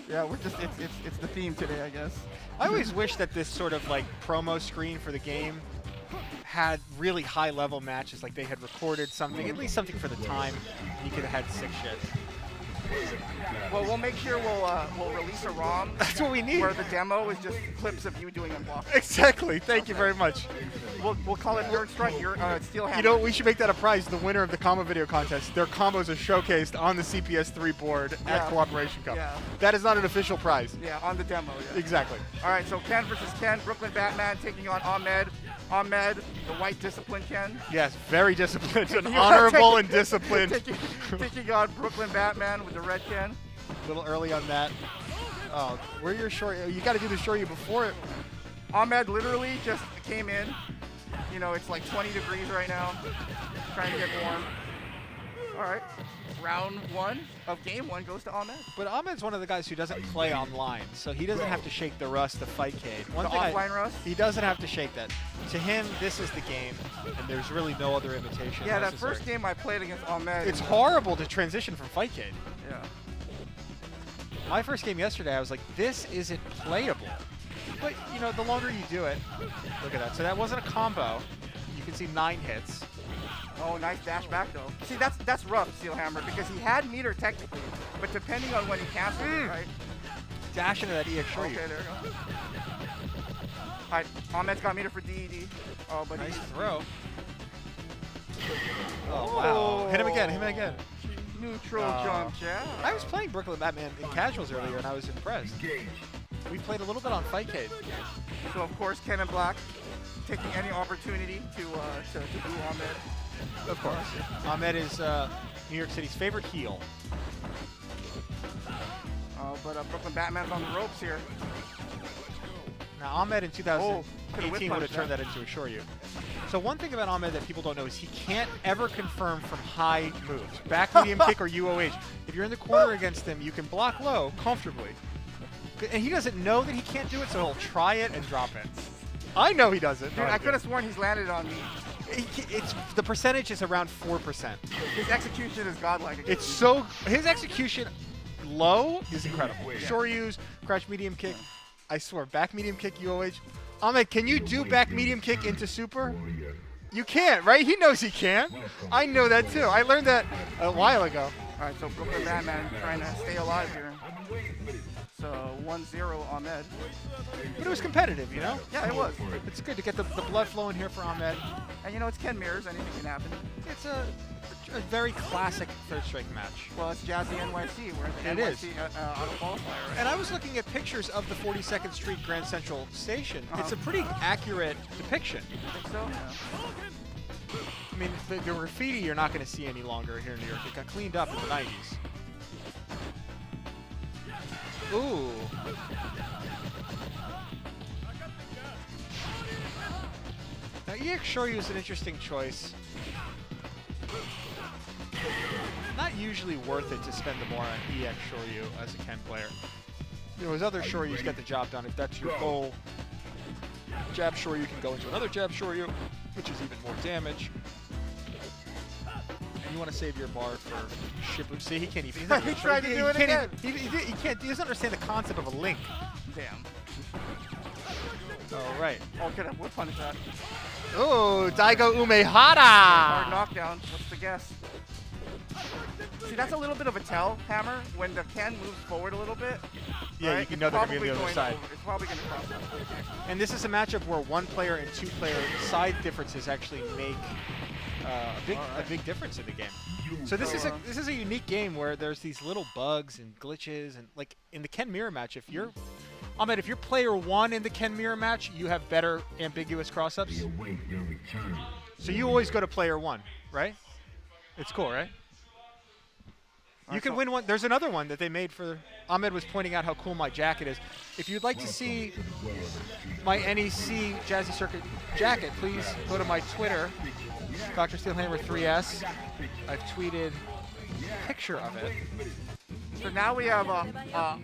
S5: Yeah, we're just it's the theme today, I guess.
S6: I always wish that this sort of like promo screen for the game had really high level matches, like they had recorded something, at least something for the time. You could have had sick shit.
S5: Well, we'll make sure we'll release a ROM
S6: That's what we need.
S5: where the demo is just clips of you doing unblocked.
S6: Exactly. Thank you very much.
S5: We'll call it Nerd Strike. Your Steel Hammer.
S6: You know, we should make that a prize. The winner of the combo video contest, their combos are showcased on the CPS3 board at
S5: Yeah.
S6: Cooperation Cup.
S5: Yeah.
S6: That is not an official prize.
S5: Yeah, on the demo. Yeah.
S6: Exactly.
S5: All right, so Ken versus Ken. Brooklyn Batman taking on Ahmed. Ahmed, the white disciplined Ken.
S6: Yes, very disciplined, and
S5: You are
S6: honorable
S5: taking-
S6: and disciplined.
S5: taking on Brooklyn Batman with the red Ken.
S6: A little early on that. Oh, where your short? You got to do the shorty before it.
S5: Ahmed literally just came in. You know, it's like 20 degrees right now. Trying to get warm. All right. Round one of game one goes to Ahmed.
S6: But Ahmed's one of the guys who doesn't play online, so he doesn't have to shake the rust of Fightcade.
S5: The offline rust?
S6: He doesn't have to shake that. To him, this is the game, and there's really no other imitation
S5: Yeah, that
S6: necessary.
S5: first game I played against Ahmed.
S6: It's horrible to transition from Fightcade.
S5: Yeah.
S6: My first game yesterday, I was like, this isn't playable. But, you know, the longer you do it, look at that. So that wasn't a combo. You can see 9 hits.
S5: Oh, nice dash back though. See, that's rough, Steelhammer, because he had meter technically, but depending on when he canceled it, right?
S6: Dash into that EX short.
S5: Okay, there you go. All right, Ahmed's got meter for DED. Oh, but
S6: Nice
S5: he's
S6: throw. Oh, wow. Hit him again, hit him again.
S5: neutral
S6: Oh.
S5: jump jab.
S6: I was playing Brooklyn Batman in casuals earlier, and I was impressed.
S2: Engage.
S6: We played a little bit on Fightcade.
S5: So of course, Ken and Black taking any opportunity to boo Ahmed.
S6: Of course. Ahmed is New York City's favorite heel.
S5: But Brooklyn Batman's on the ropes here.
S6: Now, Ahmed in
S5: could've whip
S6: 2018 would have
S5: punched
S6: turned
S5: that.
S6: that into a Shoryu. So one thing about Ahmed that people don't know is he can't ever confirm from high moves. Back medium kick or UOH. If you're in the corner against him, you can block low comfortably. And he doesn't know that he can't do it, so he'll try it and drop it. I know he doesn't.
S5: Dude, I could have sworn he's landed on me.
S6: It's the percentage is around 4%.
S5: His execution is godlike.
S6: It's so his execution low is incredible.
S2: Yeah.
S6: Shoryus, crouch medium kick. I swear, back medium kick UOH. Ahmed, can you do back medium kick into super?
S2: Warrior.
S6: You can't, right? He knows he can. I know that too. I learned that a while ago.
S5: All right, so Brooklyn Batman trying to stay alive here. So 1-0 Ahmed.
S6: But it was competitive, you know?
S5: Yeah, it was.
S6: It's good to get the blood flowing here for Ahmed.
S5: And you know, it's Ken Mirrors. Anything can happen.
S6: It's a very classic third strike match.
S5: Well, it's Jazzy NYC. We're at the
S6: It
S5: NYC
S6: is.
S5: auto qualifier, right?
S6: And I was looking at pictures of the 42nd Street Grand Central Station.
S5: Uh-huh.
S6: It's a pretty accurate depiction.
S5: I think so. Yeah.
S6: I mean, the graffiti you're not going to see any longer here in New York. It got cleaned up in the 90s. Ooh. Now, EX Shoryu is an interesting choice. Not usually worth it to spend the more on EX Shoryu as a Ken player. You know, his other Shoryus get the job done if that's your goal. Jab Shoryu can go into another Jab Shoryu, which is even more damage. And you want to save your bar for Shibu. See, he can't even. he's not
S5: He
S6: even
S5: tried
S6: sure-
S5: to do it
S6: can't
S5: again.
S6: even- he can't. He doesn't understand the concept of a link.
S5: Damn.
S6: All right.
S5: Oh, could I would punish that?
S6: Oh, Daigo
S5: Hard
S6: Umehara.
S5: knockdown. What's the guess? See, that's a little bit of a tell, Hammer. When the can moves forward a little bit,
S6: Yeah,
S5: right,
S6: you can
S5: it's
S6: know they're going to be
S5: probably
S6: on the other
S5: going
S6: side.
S5: over. It's probably going to cross over.
S6: And this is a matchup where one player and two player side differences actually make a big difference in the game. So this is a unique game where there's these little bugs and glitches, and like in the Ken mirror match, if you're Ahmed, if you're player one in the Ken mirror match, you have better ambiguous cross-ups. So you always go to player one, right? It's cool, right? You can win one. There's another one that they made for. Ahmed was pointing out how cool my jacket is. If you'd like to see my NEC Jazzy Circuit jacket, please go to my Twitter, Dr. Steelhammer 3S. I've tweeted a picture of it.
S5: So now we have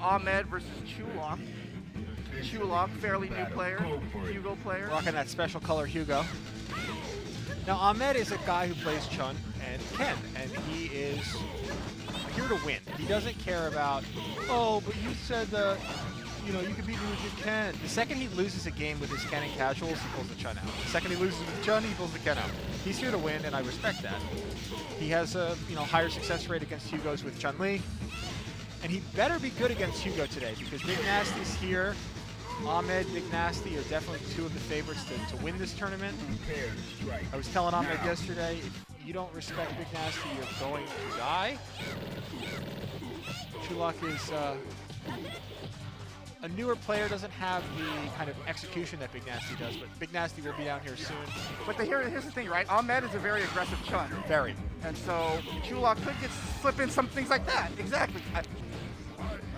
S5: Ahmed versus Chulok. Chulok, fairly new player, Hugo player.
S6: Rocking that special color Hugo. Now Ahmed is a guy who plays Chun and Ken, and he is here to win. He doesn't care about, oh, but you said that, you know, you can beat me with your Ken. The second he loses a game with his Ken and casuals, he pulls the Chun out. The second he loses with Chun, he pulls the Ken out. He's here to win, and I respect that. He has a higher success rate against Hugos with Chun-Li, and he better be good against Hugo today because Big Nasty's here. Ahmed, Big Nasty are definitely two of the favorites to win this tournament. I was telling Ahmed yesterday, if you don't respect Big Nasty, you're going to die. Chulok is a newer player, doesn't have the kind of execution that Big Nasty does, but Big Nasty will be down here soon.
S5: But here's the thing, right? Ahmed is a very aggressive Chun.
S6: Very.
S5: And so Chulok could slip in some things like that. Exactly.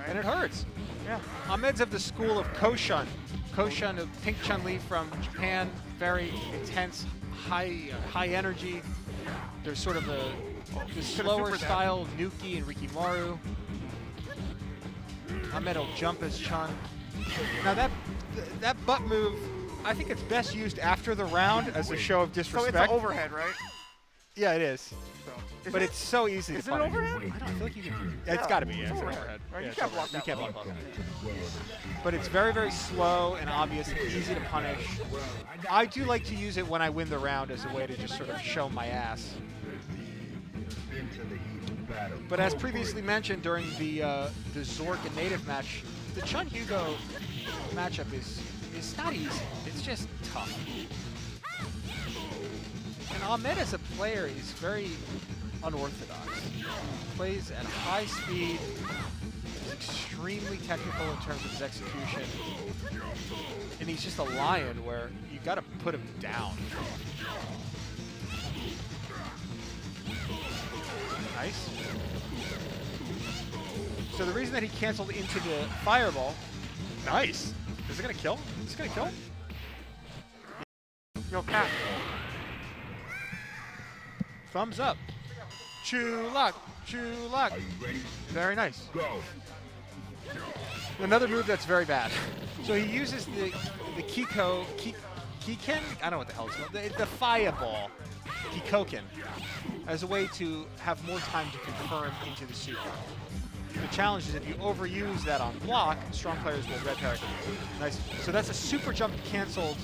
S6: And it hurts.
S5: Yeah.
S6: Ahmed's of the school of Koshun. Koshun, of Pink Chun-Li from Japan, very intense, high energy. There's sort of the slower style Nuki and Rikimaru. Ahmed will jump as Chun. Now that butt move, I think it's best used after the round as a show of disrespect.
S5: So it's an overhead, right?
S6: Yeah, it is.
S5: So,
S6: but it's so easy to
S5: Is it an
S6: punish.
S5: overhead?
S6: I feel like you can. It's got to be. Yeah, it's an overhead.
S5: Right?
S6: Yeah,
S5: You can't block
S6: you
S5: that.
S6: can't block that. But it's very, very slow and obvious and easy to punish. I do like to use it when I win the round as a way to just sort of show my ass. But as previously mentioned during the Zork and Native match, the Chun Hugo matchup is not easy. It's just tough. And Ahmed as a player is very unorthodox. He plays at high speed, is extremely technical in terms of his execution, and he's just a lion where you got to put him down. Nice. So the reason that he canceled into the fireball, nice. Is it gonna kill? Is it gonna kill?
S5: Yo, Pat.
S6: Thumbs up. Chulok. Chulok.
S2: Are you ready?
S6: Very nice.
S2: Go.
S6: Another move that's very bad. So he uses the Kiko, Kiken? I don't know what the hell it's called. The fireball, Kikoken, as a way to have more time to confirm into the super. The challenge is if you overuse that on block, strong players will red parry. Nice. So that's a super jump canceled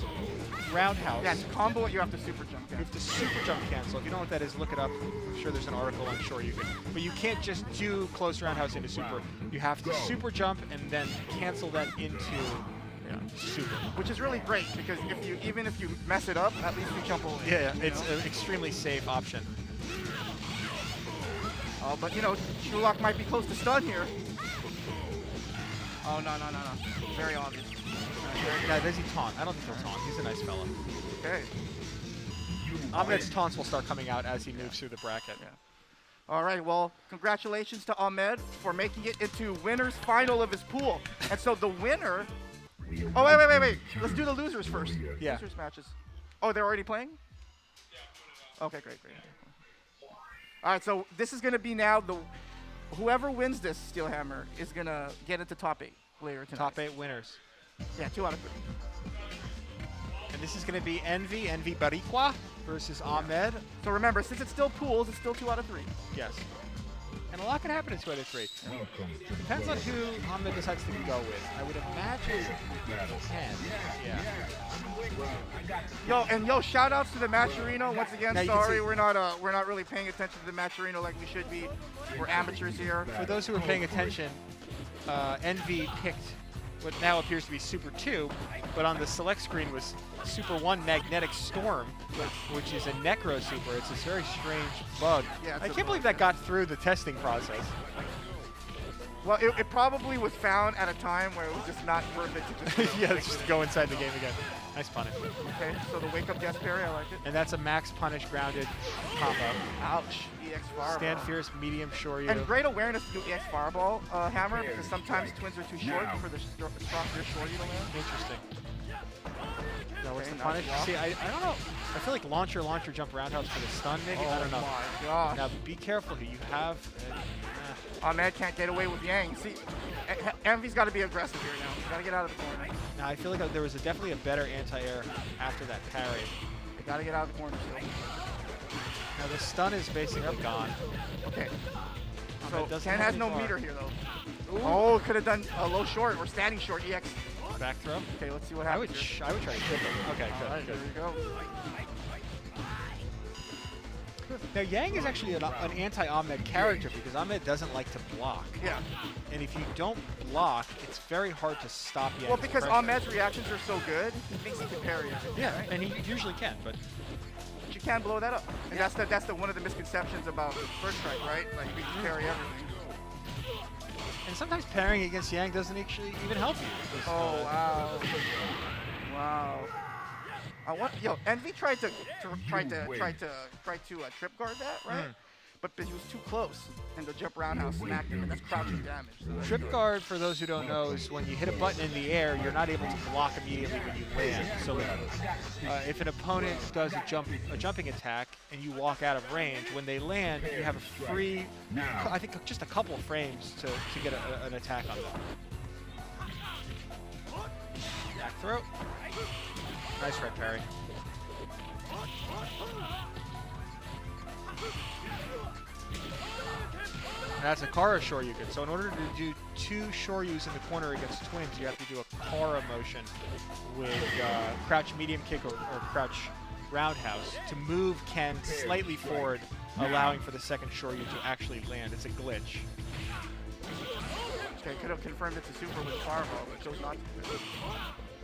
S6: roundhouse.
S5: Yeah, to combo it, you have to super jump.
S6: You have to super jump cancel. If you don't know what that is, look it up. I'm sure there's an article. I'm sure you can. But you can't just do close roundhouse into super. You have to super jump and then cancel that into super.
S5: Which is really great because even if you mess it up, at least you jump over.
S6: Yeah, it's an extremely safe option.
S5: But Chulok might be close to stun here. Oh no! Very obvious.
S6: Now, does he taunt? I don't think he'll taunt. He's a nice fella.
S5: Okay.
S6: Ahmed's taunts will start coming out as he moves through the bracket.
S5: Yeah. All right. Well, congratulations to Ahmed for making it into winner's final of his pool. And so the winner. Oh wait! Let's do the losers first.
S6: Yeah.
S5: Losers matches. Oh, they're already playing? Okay, great. All right, so this is going to be now whoever wins this Steelhammer is going to get into top 8 later tonight.
S6: Top 8 winners.
S5: Yeah, 2 out of 3.
S6: And this is going to be Envy Barikwa versus Ahmed.
S5: So remember, since it's still pools, it's still 2 out of 3.
S6: Yes. And a lot can happen in Sweater 3.
S2: Welcome to the
S6: Depends on
S2: world
S6: who Ahmed decides to go with. I would imagine Ken. Yeah.
S5: Yo, shout outs to the Matcherino once again.
S6: Now you can
S5: Sorry,
S6: see-
S5: we're not really paying attention to the Matcherino like we should be. We're amateurs here.
S6: For those who are paying attention, Envy picked what now appears to be Super 2, but on the select screen was Super 1 Magnetic Storm, which is a Necro Super. It's this very strange bug.
S5: Yeah, it's
S6: I
S5: a
S6: can't believe that got through the testing process.
S5: Well, it probably was found at a time where it was just not worth it to just.
S6: Yeah, just go inside the game again. Nice punish.
S5: Okay, so the wake up guest parry, I like it.
S6: And that's a max punish grounded combo.
S5: Ouch. EX Fireball.
S6: Stand fierce, medium Shoryu.
S5: And great awareness to do EX Fireball hammer because sometimes twins are too short for the stronger Shoryu to land.
S6: Interesting. Now what's
S5: Okay,
S6: the
S5: nice
S6: punish?
S5: block.
S6: See, I don't know. I feel like launcher, jump roundhouse for the stun maybe? I don't know.
S5: Oh my gosh.
S6: Now be careful here. You have...
S5: Ahmed can't get away with Yang. See, Envy's got to be aggressive here now. He's got to get out of the corner.
S6: now I feel like there was definitely a better anti-air after that parry.
S5: They got to get out of the corner still.
S6: Now the stun is basically gone.
S5: Okay.
S6: Ahmed
S5: So
S6: doesn't
S5: Ken
S6: have
S5: has
S6: any
S5: no
S6: bar.
S5: meter here though. Oh, could have done a low short or standing short EX.
S6: Back throw.
S5: Okay, let's see what
S6: I
S5: happens.
S6: would
S5: here.
S6: I would try to hit him. Okay,
S5: All right,
S6: good.
S5: here we go.
S6: Now Yang is actually an anti-Ahmed character because Ahmed doesn't like to block.
S5: Yeah.
S6: And if you don't block, it's very hard to stop Yang.
S5: Well, because Ahmed's reactions are so good, it thinks he can parry it.
S6: Yeah, and he usually can, but
S5: But you can't blow that up. And that's the one of the misconceptions about First Strike, right? Like you can parry everything.
S6: and sometimes parrying against Yang doesn't actually even help you. because,
S5: Oh wow. Wow. Envy tried to trip guard that, right? But he was too close, and the jump roundhouse smacked him, and that's crouching damage. So that's-
S6: Trip guard, for those who don't know, is when you hit a button in the air, you're not able to block immediately when you land. So if an opponent does a jumping attack and you walk out of range, when they land, you have a free, I think just a couple of frames to get an attack on them. Back throw. Nice red parry. And that's a Kara Shoryuken. So in order to do two Shoryus in the corner against twins, you have to do a Kara motion with crouch medium kick or crouch roundhouse to move Ken slightly forward, allowing for the second Shoryu to actually land. It's a glitch.
S5: Okay, could have confirmed it's a super with Fireball, but chose not to.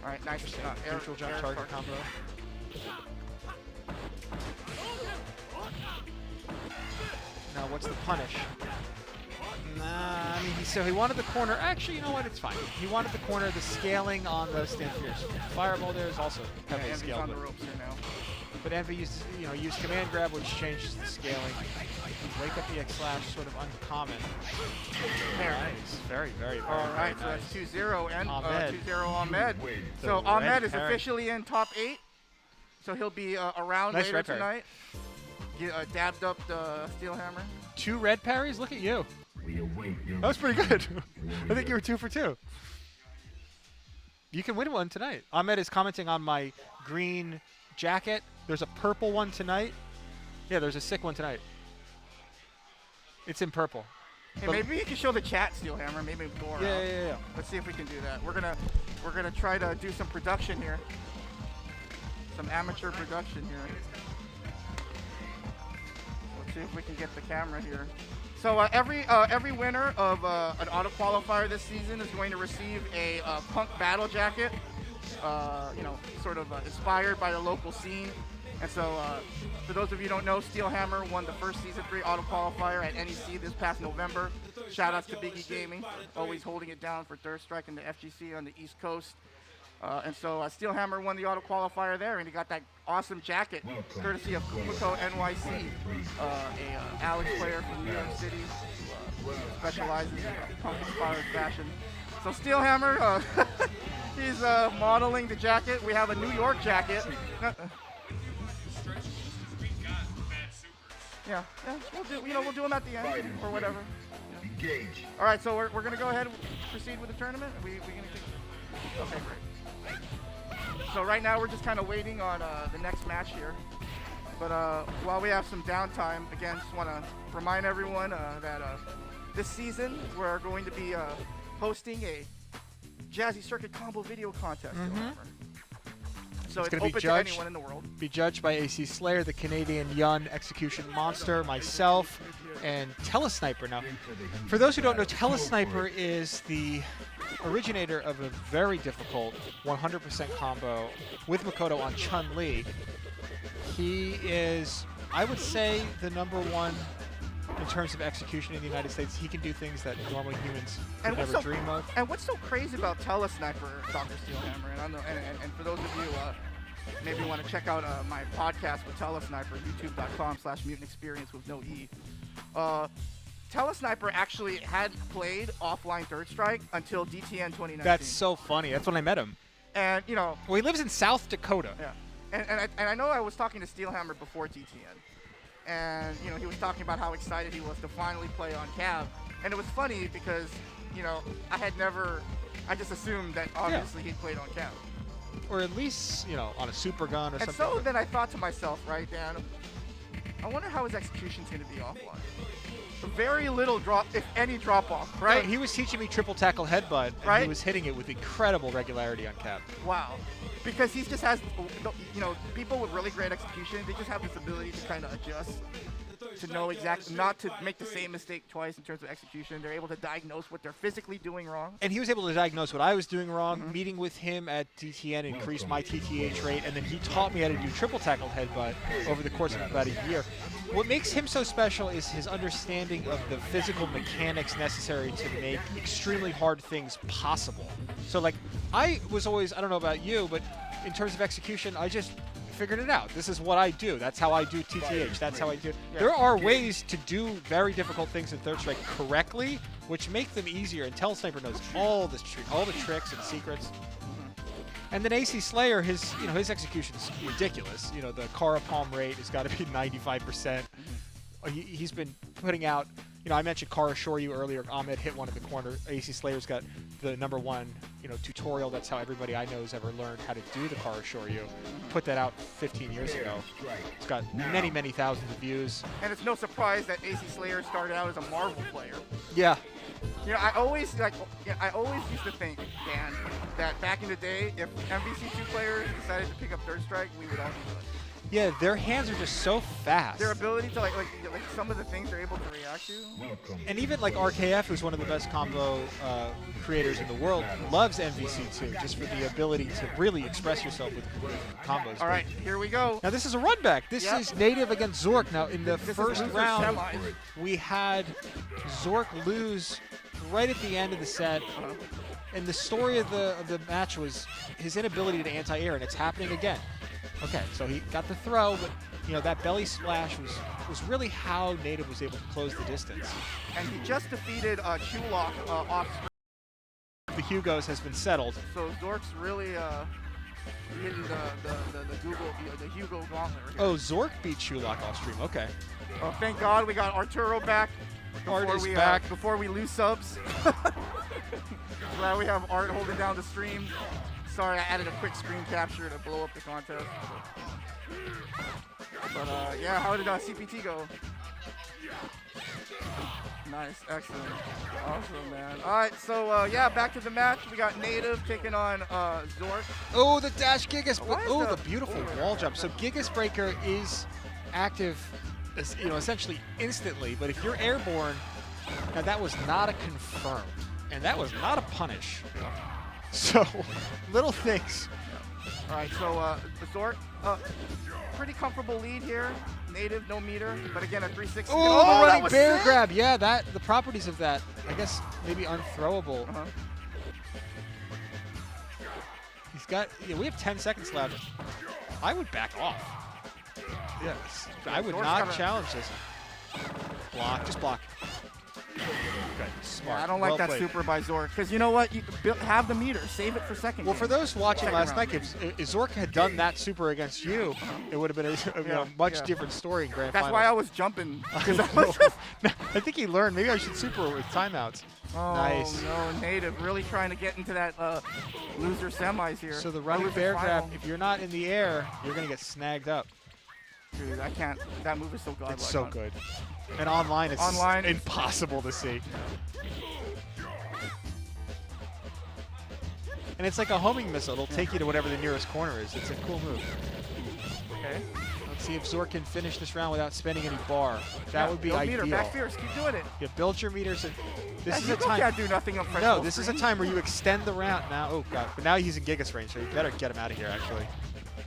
S5: All right, nice. Air,
S6: Neutral jump
S5: air
S6: target combo. Now what's the punish? Nah, I mean, he wanted the corner. Actually, you know what? It's fine. He wanted the corner. The scaling on the stand fierce. Fireball there is also heavily
S5: Envy's
S6: scaled.
S5: on the ropes here now.
S6: But Envy used command grab, which changes the scaling. Wake up EX slash, sort of uncommon.
S5: There.
S6: Nice. Very, very, very,
S5: All right, so
S6: very
S5: that's
S6: nice.
S5: 2-0 and
S6: Ahmed.
S5: 2-0 Ahmed.
S6: The
S5: So
S6: red
S5: Ahmed is
S6: parry.
S5: officially in top 8. So he'll be around
S6: Nice
S5: later
S6: red parry.
S5: tonight. Dabbed up the steel hammer.
S6: 2 red parries? Look at you.
S2: We await your
S6: That was pretty good. I think you were 2 for 2. You can win one tonight. Ahmed is commenting on my green jacket. There's a purple one tonight. Yeah, there's a sick one tonight. It's in purple.
S5: Hey,
S6: But-
S5: maybe you can show the chat steel hammer. Maybe go around.
S6: Yeah.
S5: Let's see if we can do that. We're gonna try to do some production here. Some amateur production here. Let's see if we can get the camera here. So every winner of an auto qualifier this season is going to receive a punk battle jacket. Sort of inspired by the local scene. And so, for those of you who don't know, Steel Hammer won the first Season 3 auto qualifier at NEC this past November. Shout outs to Biggie Gaming, always holding it down for Third Strike and the FGC on the East Coast. And so, Steel Hammer won the auto qualifier there, and he got that awesome jacket, courtesy of Kumiko NYC, a Alex player from New York City who specializes in punk-inspired fashion. So, Steel Hammer, he's modeling the jacket. We have a New York jacket. Yeah, we'll do them at the end or whatever.
S2: engage.
S5: All right, so we're gonna go ahead and proceed with the tournament. We gonna take. Okay, great. So right now we're just kind of waiting on the next match here. But while we have some downtime, again, just want to remind everyone that this season we're going to be hosting a Jazzy Circuit combo video contest. So it's
S6: gonna be
S5: open to
S6: judged-
S5: anyone in the world.
S6: Be judged by AC Slayer, the Canadian Yun Execution Monster, myself, and Telesniper. Now, for those who don't know, Telesniper is the originator of a very difficult 100% combo with Makoto on Chun-Li. He is, I would say, the #1 in terms of execution in the United States. He can do things that normal humans
S5: And
S6: would
S5: what's
S6: never
S5: so-
S6: dream of.
S5: And what's so crazy about Telesniper, Dr. Steelhammer, and, I know, and for those of you maybe want to check out my podcast with Telesniper, youtube.com/mutant experience with no E. Telesniper actually had played offline Third Strike until DTN 2019.
S6: That's so funny. That's when I met him.
S5: And, you know,
S6: Well, he lives in South Dakota.
S5: yeah. And I know I was talking to Steelhammer before DTN. And, you know, he was talking about how excited he was to finally play on cab. And it was funny because, you know, I just assumed that obviously he'd played on cab.
S6: Or at least, you know, on a super gun or
S5: And
S6: something.
S5: so then I thought to myself, right, Dan, I wonder how his execution's going to be offline. Very little drop, if any drop off, right?
S6: No, he was teaching me triple tackle headbutt, and
S5: Right?
S6: he was hitting it with incredible regularity on cap.
S5: Wow. Because he just has, you know, people with really great execution, they just have this ability to kind of adjust, to know exactly, not to make the same mistake twice in terms of execution. They're able to diagnose what they're physically doing wrong.
S6: And he was able to diagnose what I was doing wrong. Meeting with him at DTN increased my TTH rate, and then he taught me how to do triple tackle headbutt over the course of about a year. What makes him so special is his understanding of the physical mechanics necessary to make extremely hard things possible. So, like, I was always, I don't know about you, but in terms of execution, I just figured it out. This is what I do. That's how I do TTH. That's how I do it. There are ways to do very difficult things in Third Strike correctly, which make them easier. And Telesniper knows all the tricks and secrets. And then AC Slayer, his execution's ridiculous. You know, the Kara palm rate has got to be 95%. He's been putting out, you know, I mentioned Kara Shoryu earlier. Ahmed hit one in the corner. AC Slayer's got the #1, you know, tutorial. That's how everybody I know has ever learned how to do the Kara Shoryu. Put that out 15 years ago. It's got many, many thousands of views.
S5: And it's no surprise that AC Slayer started out as a Marvel player.
S6: Yeah.
S5: You know, I always used to think, Dan, that back in the day, if MVC2 players decided to pick up Third Strike, we would all be good.
S6: Yeah, their hands are just so fast.
S5: Their ability to like some of the things they're able to react to.
S6: And even like RKF, who's one of the best combo creators in the world, loves MVC2 just for the ability to really express yourself with combos.
S5: All right, here we go.
S6: Now this is a run back. This is Native against Zork. Now in the
S5: This is
S6: first
S5: loser
S6: round,
S5: semis.
S6: we had Zork lose right at the end of the set. And the story of the match was his inability to anti-air, and it's happening again. Okay, so he got the throw, but you know that belly splash was really how Native was able to close the distance.
S5: And he just defeated Chulok off screen.
S6: The Hugos has been settled.
S5: So Zork's really hitting the Hugo gauntlet. Right here.
S6: Oh, Zork beat Chulok off stream. Okay.
S5: Oh, thank God we got Arturo back.
S6: Art is back.
S5: Before we lose subs. Glad we have Art holding down the stream. Sorry, I added a quick screen capture to blow up the contest. But yeah, how did CPT go? Nice, excellent, awesome, man. All right, so yeah, back to the match. We got Native taking on Zork.
S6: Oh, the dash Gigas.
S5: Why is
S6: Oh,
S5: the-
S6: the beautiful wall jump. So Gigas Breaker is active, you know, essentially instantly. But if you're airborne, now that was not a confirmed, and that was not a punish. So little things.
S5: All right, so Zork, pretty comfortable lead here. Native, no meter, but again a 360.
S6: Oh,
S5: that
S6: running
S5: was
S6: bear
S5: sick!
S6: grab. Yeah, the properties of that, I guess, maybe unthrowable. He's got. Yeah, we have 10 seconds left. I would back off. Yes, I would
S5: Zork's
S6: not
S5: gotta-
S6: challenge this. Block, just block. Good, smart.
S5: Yeah, I don't like
S6: Well
S5: that
S6: played.
S5: super by Zork because you know what? You have the meter, save it for second.
S6: Well,
S5: game.
S6: for those watching
S5: Second
S6: last
S5: round.
S6: night, if Zork had done that super against you, it would have been a
S5: Yeah,
S6: much
S5: yeah.
S6: different story in grand
S5: That's
S6: finals.
S5: why I was jumping. 'Cause I was
S6: I think he learned. Maybe I should super with timeouts.
S5: Oh
S6: Nice.
S5: no, Native really trying to get into that loser semis here.
S6: So the
S5: Or
S6: running
S5: loser
S6: bear
S5: final.
S6: grab, if you're not in the air, you're going to get snagged up.
S5: Dude, I can't. That move is so godlike.
S6: It's so good. And online, it's
S5: Online, it's-
S6: impossible to see. And it's like a homing missile. It'll take you to whatever the nearest corner is. It's a cool move.
S5: Okay.
S6: Let's see if Zork can finish this round without spending any bar. That would be
S5: build
S6: ideal.
S5: Meter, back fierce, keep doing it.
S6: You build your meters. And this is a
S5: Hugo
S6: time.
S5: can't do nothing on fresh
S6: No,
S5: full
S6: this is a
S5: screen.
S6: time where you extend the round. Now, oh god, but now he's in Gigas range, so you better get him out of here. Actually,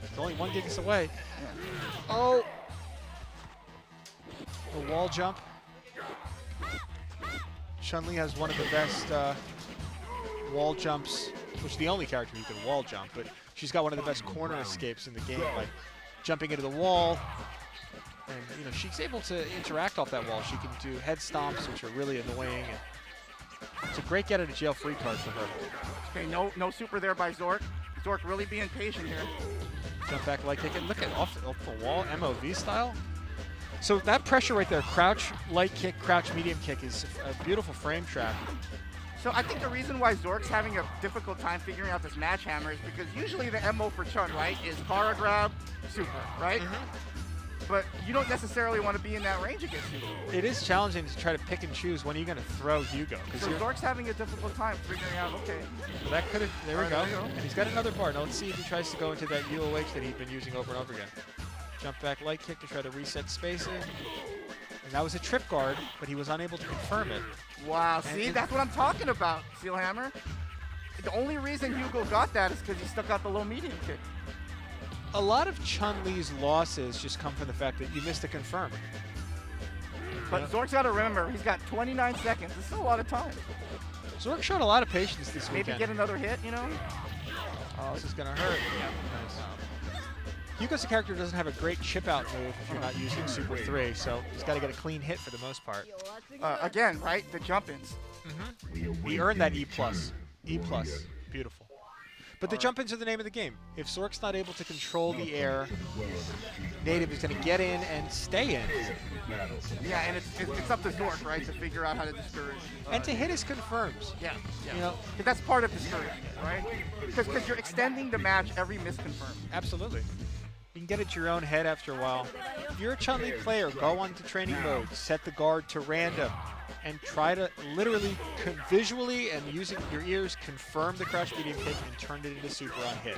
S6: he's only 1 Gigas away. Oh, the wall jump. Chun-Li has one of the best wall jumps, which is the only character who can wall jump, but she's got one of the best corner escapes in the game, like jumping into the wall. And you know, she's able to interact off that wall. She can do head stomps, which are really annoying. And it's a great get out of jail free card for her.
S5: Okay, no super there by Zork. Zork really being patient here.
S6: Jump back light kick, and look at off the wall, MOV style. So that pressure right there, crouch, light kick, crouch, medium kick is a beautiful frame trap.
S5: So I think the reason why Zork's having a difficult time figuring out this match hammer is because usually the MO for Chun, right, is Kara grab, super, right? But you don't necessarily want to be in that range against Hugo.
S6: It is challenging to try to pick and choose when are you going to throw Hugo.
S5: So Zork's having a difficult time figuring out, okay.
S6: Well, that could have, there we
S5: Alright,
S6: go.
S5: there we go.
S6: And he's got another bar. Now let's see if he tries to go into that UOH that he's been using over and over again. Jump back light kick to try to reset spacing. And that was a trip guard, but he was unable to confirm it.
S5: Wow, see, that's what I'm talking about, Steelhammer. The only reason Hugo got that is because he stuck out the low medium kick.
S6: A lot of Chun-Li's losses just come from the fact that you missed a confirm.
S5: But Zork's got to remember, he's got 29 seconds. This is a lot of time.
S6: Zork showed a lot of patience this
S5: Maybe
S6: weekend.
S5: get another hit, you know?
S6: Oh, this is going to hurt. Nice. Hugo's character doesn't have a great chip out move if you're not using Super 3, so he's got to get a clean hit for the most part.
S5: Again, right? The jump-ins.
S6: He earned that E+. E+. Beautiful. But the jump-ins are the name of the game. If Zork's not able to control the air, Native is going to get in and stay in.
S5: Yeah, and it's up to Zork, right, to figure out how to discourage.
S6: And to hit his confirms.
S5: Yeah.
S6: You know,
S5: 'Cause that's part of discouragement, right? Because you're extending the match every misconfirm.
S6: absolutely. You can get it to your own head after a while. If you're a Chun-Li player, go on to training mode, set the guard to random, and try to literally visually and using your ears confirm the crouch medium kick and turn it into super on hit.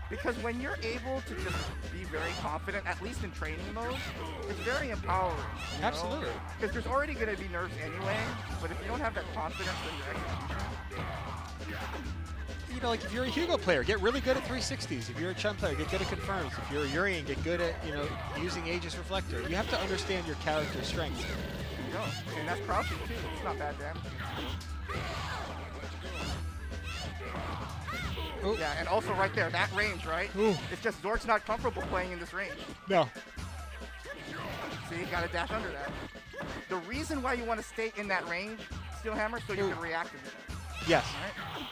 S5: Because when you're able to just be very confident, at least in training mode, it's very empowering. you know?
S6: Absolutely.
S5: Because there's already going to be nerves anyway, but if you don't have that confidence in your execution,
S6: You know, like if you're a Hugo player, get really good at 360s. If you're a Chun player, get good at confirms. If you're a Urian, get good at, you know, using Aegis Reflector. You have to understand your character's strengths.
S5: you go. And that's crouching too. It's not bad damage.
S6: Ooh.
S5: Yeah, and also right there, that range, right?
S6: Ooh.
S5: It's just Zork's not comfortable playing in this range.
S6: No.
S5: See, you gotta dash under that. The reason why you want to stay in that range, Steelhammer, so you can react to it.
S6: Yes.
S5: Right?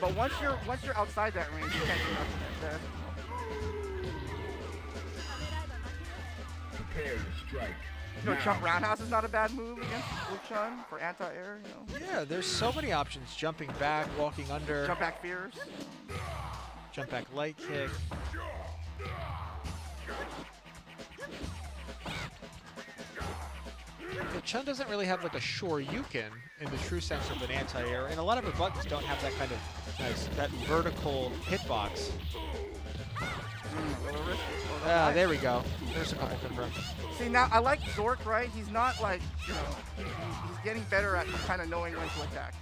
S5: But once you're outside that range, you can't do nothing there.
S2: Prepare to strike.
S5: You know, Chun roundhouse is not a bad move against with Chun for anti-air. You know,
S6: Yeah, there's so many options. Jumping back, walking under,
S5: jump back fears.
S6: jump back light kick. Yeah, Chun doesn't really have like a sure Yukin in the true sense of an anti-air, and a lot of her buttons don't have that kind of that vertical hitbox. There we go. There's a couple confirmed.
S5: See, now I like Zork, right? He's not like, you know, he's getting better at kind of knowing when to attack.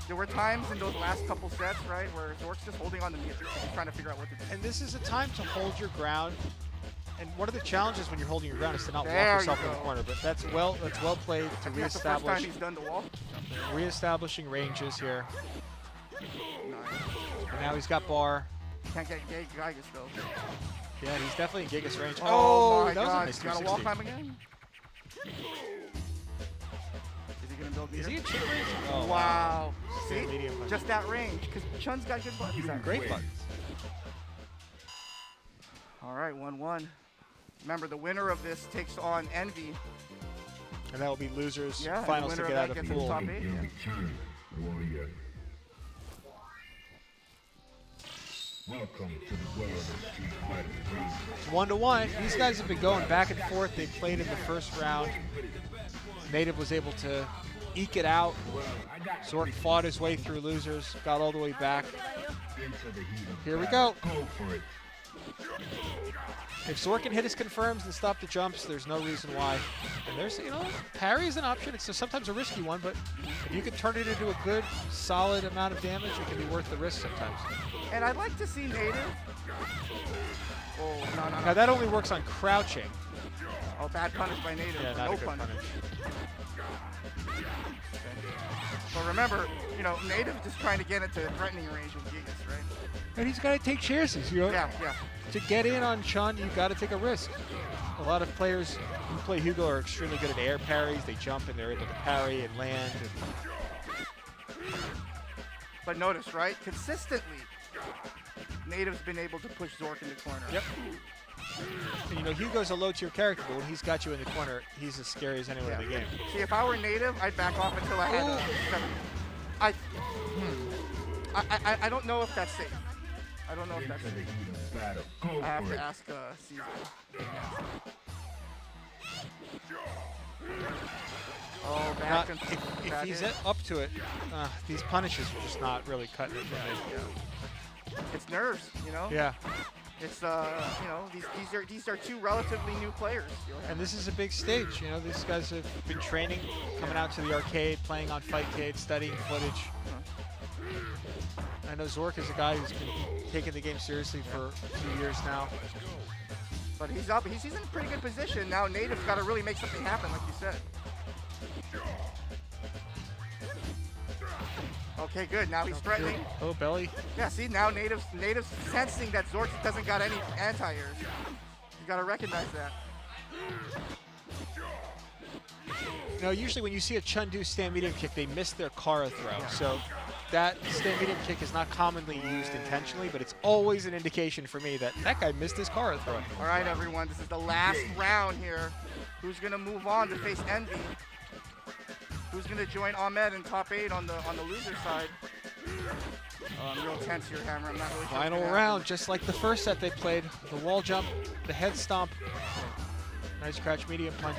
S5: There were times in those last couple sets, right, where Zork's just holding on to music, he's trying to figure out what to do.
S6: And this is a time to hold your ground. And one of the challenges when you're holding your ground is to not
S5: There
S6: walk
S5: you
S6: yourself in the
S5: go.
S6: corner. But that's well played to
S5: That's the first time
S6: reestablish
S5: he's done the wall.
S6: reestablishing ranges here.
S5: Nice.
S6: And now he's got bar.
S5: Can't get Gigas though.
S6: Yeah, he's definitely in Gigas range.
S5: Oh my
S6: that was a
S5: God!
S6: nice
S5: He's got a wall
S6: 360.
S5: climb again. Is he gonna build
S6: Is
S5: meter?
S6: he in chip range? Oh,
S5: Wow. See?
S6: Medium punch.
S5: Just that range, because Chun's got good buttons.
S6: Great buttons.
S5: All right, 1-1. Remember, the winner of this takes on Envy.
S6: And that will be losers
S5: Yeah, and the
S6: finals to
S5: winner
S6: get
S5: of
S6: out
S5: that
S6: of
S5: gets into
S6: pool.
S5: top 8.
S2: Your
S5: Yeah.
S2: return, warrior. Welcome to the world of Street Fighter 3.
S6: It's 1-1. These guys have been going back and forth. They played in the first round. Native was able to eke it out. Zork fought his way through losers, got all the way back. Here we go.
S2: Go for it.
S6: If Zork can hit his confirms and stop the jumps, there's no reason why. And there's, parry is an option. It's sometimes a risky one, but if you can turn it into a good, solid amount of damage, it can be worth the risk sometimes.
S5: And I'd like to see Native. Oh, no.
S6: Now that only works on crouching.
S5: Oh, bad punish by Native.
S6: Yeah, not
S5: no
S6: a good
S5: punish.
S6: punish.
S5: But remember, Native just trying to get into threatening range with Gigas, right?
S6: And he's got to take chances,
S5: Yeah.
S6: To get in on Chun, you've got to take a risk. A lot of players who play Hugo are extremely good at air parries. They jump and they're able to parry and land.
S5: But notice, right? Consistently, Native's been able to push Zork in the corner.
S6: Yep. And Hugo's a low-tier character, but when he's got you in the corner, he's as scary as anyone in the game.
S5: See, if I were Native, I'd back off until I had a 7. I don't know if that's safe. I don't know if that's
S2: Into the
S5: safe.
S2: heat of battle. Go
S5: I have
S2: for
S5: to
S2: it.
S5: ask Caesar. Oh,
S6: Not,
S5: back and
S6: if he's up to it, these punishes are just not really cutting it for me.
S5: It's nerves,
S6: Yeah,
S5: It's these are two relatively new players.
S6: and this is a big stage. These guys have been training, coming out to the arcade, playing on Fightcade, studying footage. I know Zork is a guy who's been taking the game seriously for a few years now.
S5: But he's up. He's in a pretty good position now. Native's got to really make something happen, like you said. Okay, good. Now he's threatening.
S6: Oh, belly.
S5: Yeah, see, now Native's sensing that Zork doesn't got any anti-airs. You got to recognize that.
S6: Usually when you see a Chun do stand medium kick, they miss their Kara throw. So that stand medium kick is not commonly used intentionally, but it's always an indication for me that that guy missed his Kara throw.
S5: All right, everyone. This is the last round here. Who's going to move on to face Envy? Who's going to join Ahmed in top 8 on the loser side? I'm real tense here, Hammer. I'm not really sure.
S6: Final round, just like the first set they played. The wall jump, the head stomp. Nice crouch medium punch.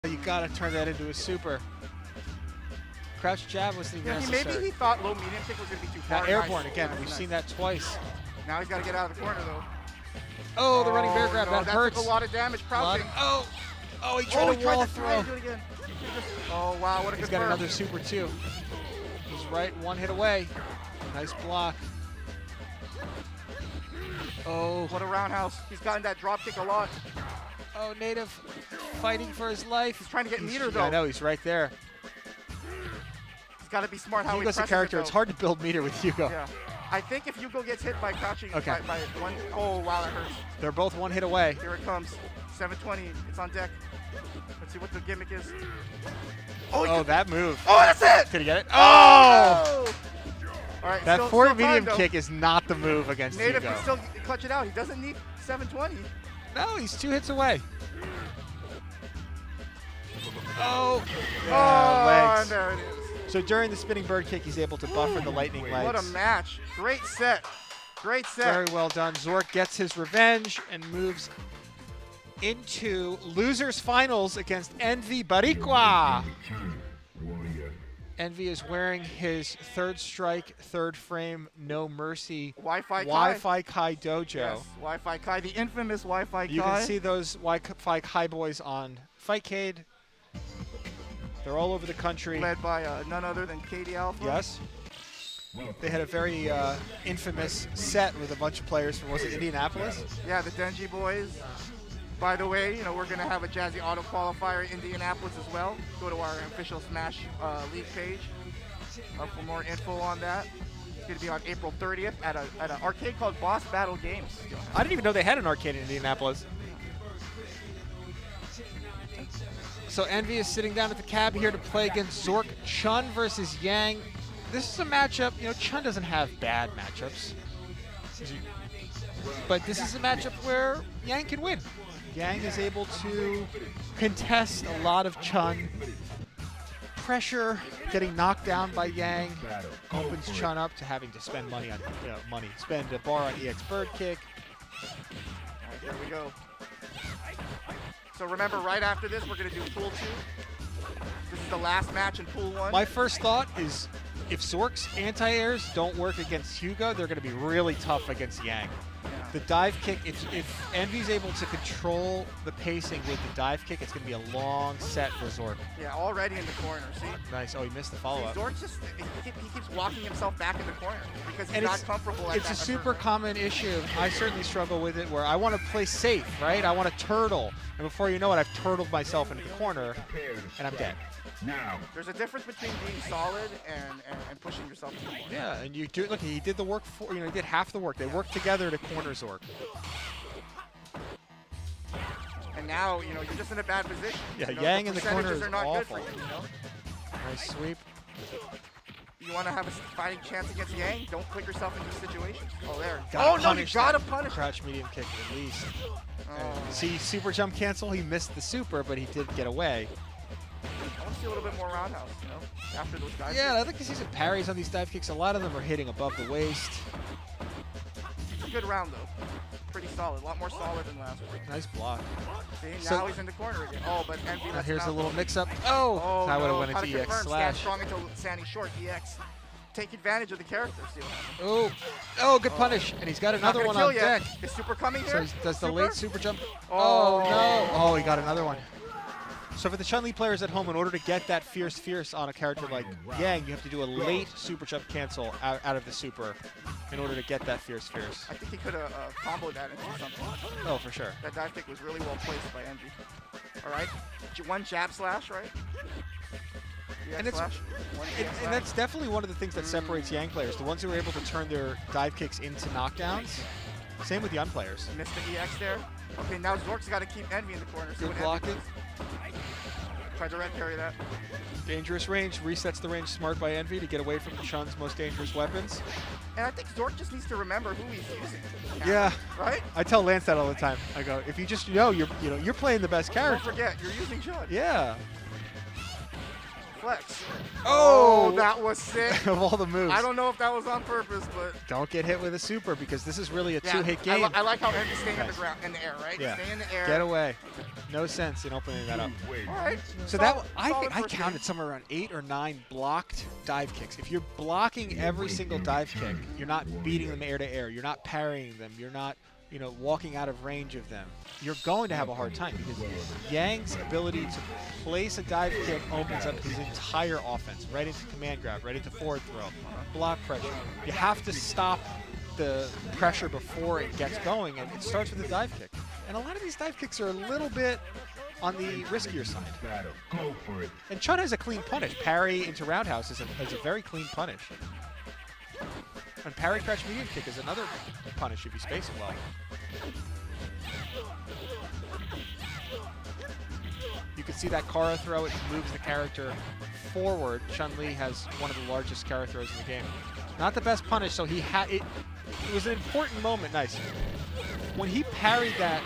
S6: You gotta turn that into a super. Crouch jab wasn't even necessary.
S5: Maybe he thought low medium kick was going to be too far.
S6: Now airborne
S5: Nice.
S6: again,
S5: Nice,
S6: we've
S5: nice.
S6: seen that twice.
S5: Now he's got to get out of the corner, though.
S6: Oh, the running bear grab,
S5: no,
S6: that hurts.
S5: took a lot of damage crouching.
S6: Oh, he tried to wall throw.
S5: Do it again. Oh, wow, what a
S6: He's
S5: good
S6: got
S5: burn.
S6: another super too. He's right, one hit away. Nice block. Oh,
S5: What a roundhouse. He's gotten that drop kick a lot.
S6: oh, Native fighting for his life.
S5: He's trying to get meter, though.
S6: I know, he's right there.
S5: He's got to be smart how he
S6: Hugo's
S5: presses
S6: a character.
S5: it,
S6: It's
S5: though.
S6: hard to build meter with Hugo.
S5: Yeah. I think if Hugo gets hit by crouching
S6: Okay.
S5: by one, oh, wow, that hurts.
S6: They're both one hit away.
S5: Here it comes. 720. It's on deck. Let's see what the gimmick is. Oh,
S6: Oh, that move.
S5: oh, that's it!
S6: Did he get it? Oh!
S5: All right,
S6: That
S5: still
S6: forward
S5: time,
S6: medium
S5: though.
S6: kick is not the move against
S5: Native
S6: Hugo.
S5: can still clutch it out. He doesn't need 720.
S6: No, he's 2 hits away. Oh,
S5: Oh,
S6: legs.
S5: and there it is.
S6: So during the spinning bird kick, he's able to buffer the lightning legs.
S5: What a match. Great set. Great set.
S6: Very well done. Zork gets his revenge and moves into losers finals against Envy Barikwa.
S2: Warrior.
S6: Envy is wearing his third strike, third frame, no mercy
S5: Wi-Fi Kai.
S6: Wi-Fi Kai dojo.
S5: Yes, Wi-Fi Kai, the infamous Wi-Fi
S6: You
S5: Kai.
S6: can see those Wi-Fi Kai boys on Fightcade. They're all over the country.
S5: Led by none other than Katie Alpha.
S6: Yes. They had a very infamous set with a bunch of players from, was it Indianapolis?
S5: Yeah, the Denji boys. By the way, we're going to have a Jazzy Auto Qualifier in Indianapolis as well. Go to our official Smash League page for more info on that. It's going to be on April 30th at an arcade called Boss Battle Games.
S6: I didn't even know they had an arcade in Indianapolis. So Envy is sitting down at the cab here to play against Zork. Chun versus Yang. This is a matchup, Chun doesn't have bad matchups. But this is a matchup where Yang can win. Yang is able to contest a lot of Chun. Pressure, getting knocked down by Yang, opens Chun up to having to spend money on spend a bar on EX Bird Kick.
S5: Alright, there we go. So remember, right after this, we're going to do Pool 2. This is the last match in Pool 1.
S6: My first thought is if Zork's anti-airs don't work against Hugo, they're going to be really tough against Yang.
S5: Yeah.
S6: The dive kick, if Envy's able to control the pacing with the dive kick, it's going to be a long set for Zork.
S5: Yeah, already in the corner. See?
S6: Nice. Oh, he missed the follow-up.
S5: Zork just, he keeps walking himself back in the corner because he's
S6: And
S5: not comfortable at
S6: it's
S5: that
S6: a super
S5: effort.
S6: common issue. I certainly struggle with it where I want to play safe, right? I want to turtle. And before you know it, I've turtled myself into the corner,
S2: Prepare to
S6: and I'm dead.
S2: Now,
S5: There's a difference between being solid and pushing yourself too much.
S6: Yeah, and you do, look, he did the work for, he did half the work. They worked together to corner Zork.
S5: And now, you're just in a bad position.
S6: Yeah,
S5: You know,
S6: Yang in the corner
S5: percentages
S6: is
S5: are not
S6: awful.
S5: good for you.
S6: Nice sweep.
S5: You want to have a fighting chance against Yang? Don't put yourself in these situations. Oh, there.
S6: Gotta
S5: Oh, no, you
S6: punish
S5: gotta
S6: that
S5: punish.
S6: Crouch medium kick at least.
S5: Oh.
S6: See, super jump cancel, he missed the super, but he did get away.
S5: I want to see a little bit more roundhouse, after those guys.
S6: Yeah, I'd like to see some parries on these dive kicks. A lot of them are hitting above the waist.
S5: It's a good round, though. Pretty solid. A lot more solid than last one.
S6: Nice block.
S5: See,
S6: So-
S5: now he's in the corner again. Oh, but Envy lets
S6: Here's
S5: him
S6: a
S5: out.
S6: little mix-up. Oh!
S5: Oh,
S6: I would have
S5: no.
S6: went
S5: How to
S6: into EX
S5: confirm. Stand
S6: slash.
S5: strong until standing short. EX. Take advantage of the character. See what happens.
S6: Oh! Oh, good punish. And he's got
S5: Not
S6: another
S5: gonna
S6: one
S5: kill
S6: on
S5: yet.
S6: deck.
S5: Is Super coming
S6: So
S5: here?
S6: he does the
S5: Super?
S6: late super jump.
S5: Oh.
S6: Oh, no. Oh, he got another one. So for the Chun-Li players at home, in order to get that fierce on a character like Yang, you have to do a late super jump cancel out of the super in order to get that fierce.
S5: I think he could have comboed that into something.
S6: Oh, for sure.
S5: That dive kick was really well placed by Envy. All right. One jab slash, right? EX
S6: And it's-
S5: slash. One
S6: And,
S5: jab
S6: and
S5: slash.
S6: that's definitely one of the things that separates Yang players, the ones who are able to turn their dive kicks into knockdowns. Same with Yang players.
S5: Missed the EX there. Okay, now Zork's got to keep Envy in the corner. See
S6: Good
S5: what
S6: blocking.
S5: Envy does. Tried to red carry that.
S6: Dangerous range, resets the range smart by Envy to get away from Chun's most dangerous weapons.
S5: And I think Zork just needs to remember who he's using.
S6: Yeah.
S5: Right?
S6: I tell Lance that all the time. I go, if you just know you're playing the best
S5: Don't
S6: character.
S5: forget, you're using Chun.
S6: Yeah.
S5: Flex.
S6: Oh,
S5: that was sick.
S6: of all the moves.
S5: I don't know if that was on purpose, but
S6: Don't get hit with a super because this is really a
S5: yeah,
S6: two-hit
S5: I,
S6: game.
S5: I like how Envy's staying in the
S6: Nice.
S5: ground, in the air, right?
S6: Yeah.
S5: Stay in the air.
S6: Get away. No sense in opening that up.
S2: wait.
S5: All right.
S6: So
S5: Solid-
S6: that I
S5: solid
S6: think I
S5: first
S6: counted
S5: game.
S6: somewhere around 8 or 9 blocked dive kicks. If you're blocking every single dive kick, you're not beating them air to air. You're not parrying them. You're not, walking out of range of them. You're going to have a hard time because Yang's ability to place a dive kick opens up his entire offense, right into command grab, right into forward throw, block pressure. You have to stop the pressure before it gets going, and it starts with a dive kick. And a lot of these dive kicks are a little bit on the riskier side.
S2: Battle. Go for it.
S6: And Chun has a clean punish. Parry into roundhouse is a very clean punish. And parry crouch medium kick is another punish if you space it well. You can see that Kara throw, it moves the character forward. Chun-Li has one of the largest Kara throws in the game. Not the best punish, so he had it. It was an important moment. Nice. When he parried that,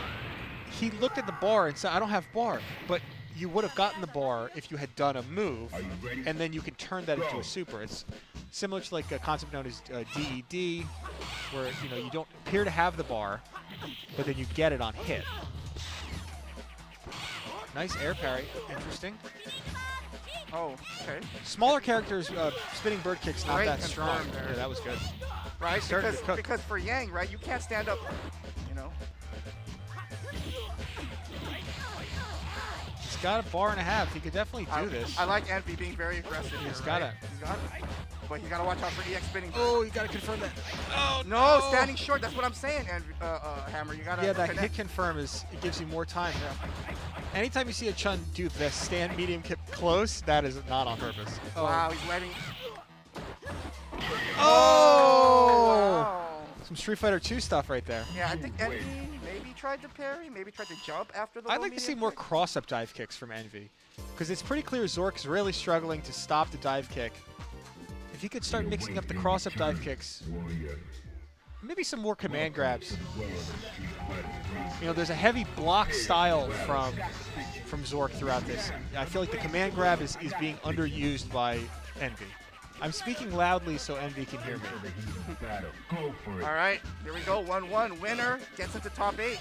S6: he looked at the bar and said, I don't have bar. But you would have gotten the bar if you had done a move,
S2: Are you ready?
S6: and then you can turn that into a super. It's similar to like a concept known as DED, where you don't appear to have the bar, but then you get it on hit. Nice air parry. Interesting.
S5: Oh, okay.
S6: Smaller characters, spinning bird kicks not
S5: Great
S6: that strong.
S5: confirm there.
S6: Yeah, that was good.
S5: Right?
S6: Started to cook.
S5: Because for Yang, right, you can't stand up,
S6: He's got a bar and a half. He could definitely do this.
S5: I like Envy being very aggressive here,
S6: He's gotta.
S5: right? He's got it. But he's got to watch out for EX spinning.
S6: Oh, you got to confirm that. Oh,
S5: No, standing short. That's what I'm saying, Envy, Hammer. You got to
S6: Yeah, that
S5: connect.
S6: hit confirm it gives you more time. Anytime you see a Chun do the stand medium kick close, that is not on purpose. Oh.
S5: Wow, he's letting.
S6: Oh!
S5: Wow.
S6: Some Street Fighter 2 stuff right there.
S5: Yeah, I think Envy maybe tried to parry, maybe tried to jump after the
S6: I'd
S5: low
S6: like to see
S5: medium
S6: more
S5: kick.
S6: cross-up dive kicks from Envy, because it's pretty clear Zork is really struggling to stop the dive kick. If he could start mixing up the cross-up dive kicks,
S2: Warrior.
S6: maybe some more command grabs.
S2: World of Street Fighter 3.
S6: There's a heavy block style from Zork throughout this. I feel like the command grab is being underused by Envy. I'm speaking loudly so Envy can hear me.
S2: Enter the heat of the battle. Go for it.
S5: All right, here we go. 1-1. Winner gets into top 8.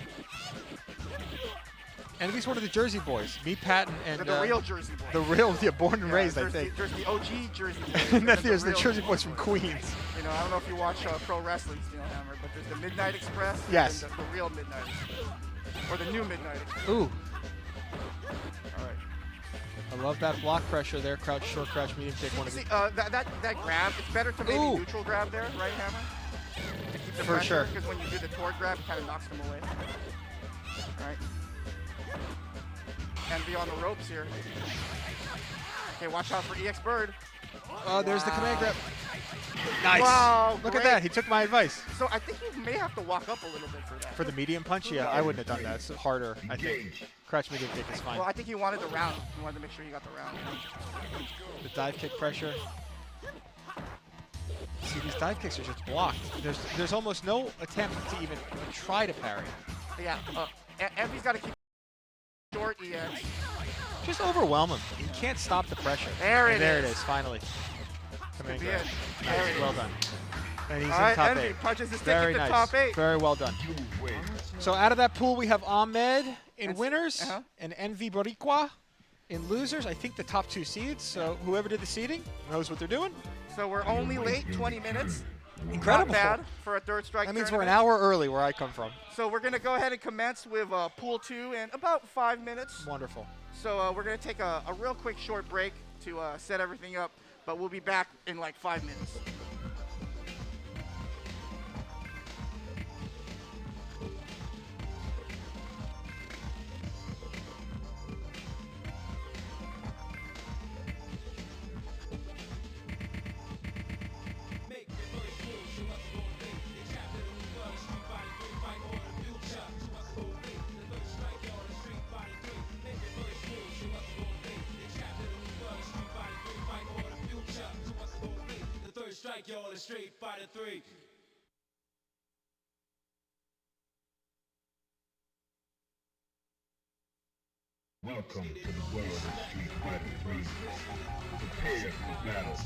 S6: Envy's one of the Jersey boys. Me, Patton, and
S5: The real Jersey boy.
S6: the real, yeah, born and raised, I
S5: there's
S6: think.
S5: There's the OG Jersey boy.
S6: And then
S5: there's
S6: there's the
S5: real-
S6: Jersey boys from Queens.
S5: You know, I don't know if you watch pro wrestling, Steelhammer, but there's the Midnight Express.
S6: Yes.
S5: And the real Midnight Express. Or the new Midnight Express.
S6: Ooh,
S5: All right.
S6: I love that block pressure there. Crouch, short crouch, medium kick. One of
S5: See,
S6: the
S5: that grab, it's better to maybe
S6: Ooh.
S5: neutral grab there, right, Hammer? To keep the
S6: For sure.
S5: Because when you do the toward grab, it kind of knocks them away. All right. Envy on the ropes here. Okay, watch out for EX Bird.
S6: there's the command grab. Nice.
S5: Wow,
S6: Look
S5: great.
S6: at that. He took my advice.
S5: So I think you may have to walk up a little bit for that.
S6: For the medium punch, yeah, I wouldn't have done that. It's harder, I think.
S2: Engage.
S6: Crouch medium kick is fine.
S5: Well, I think he wanted the round. He wanted to make sure he got the round.
S6: The dive kick pressure. See, these dive kicks are just blocked. There's almost no attempt to even try to parry.
S5: Yeah, Envy's got to keep short EX.
S6: Just overwhelm him. You can't stop the pressure.
S5: There
S6: And
S5: it
S6: there
S5: is.
S6: it is, finally. Command
S5: Be
S6: grab.
S5: it. There it is.
S6: Well done. And he's
S5: All
S6: in
S5: right,
S6: top
S5: Envy
S6: 8.
S5: punches his
S6: Very
S5: ticket to
S6: nice.
S5: top 8.
S6: Very well done.
S2: You win.
S6: So out of that pool, we have Ahmed in
S5: And-
S6: winners
S5: uh-huh.
S6: and Envy Boricua in losers. I think the top 2 seeds. So whoever did the seeding knows what they're doing.
S5: So we're only late 20 minutes.
S6: Incredible.
S5: Not bad for a third strike
S6: That means we're an
S5: tournament.
S6: hour early where I come from.
S5: So we're going to go ahead and commence with pool 2 in about 5 minutes.
S6: Wonderful.
S5: So we're going to take a real quick short break to set everything up, but we'll be back in like 5 minutes.
S7: Strike y'all a Street Fighter 3.
S2: Welcome to the world of Street Fighter 3. Prepare for battle.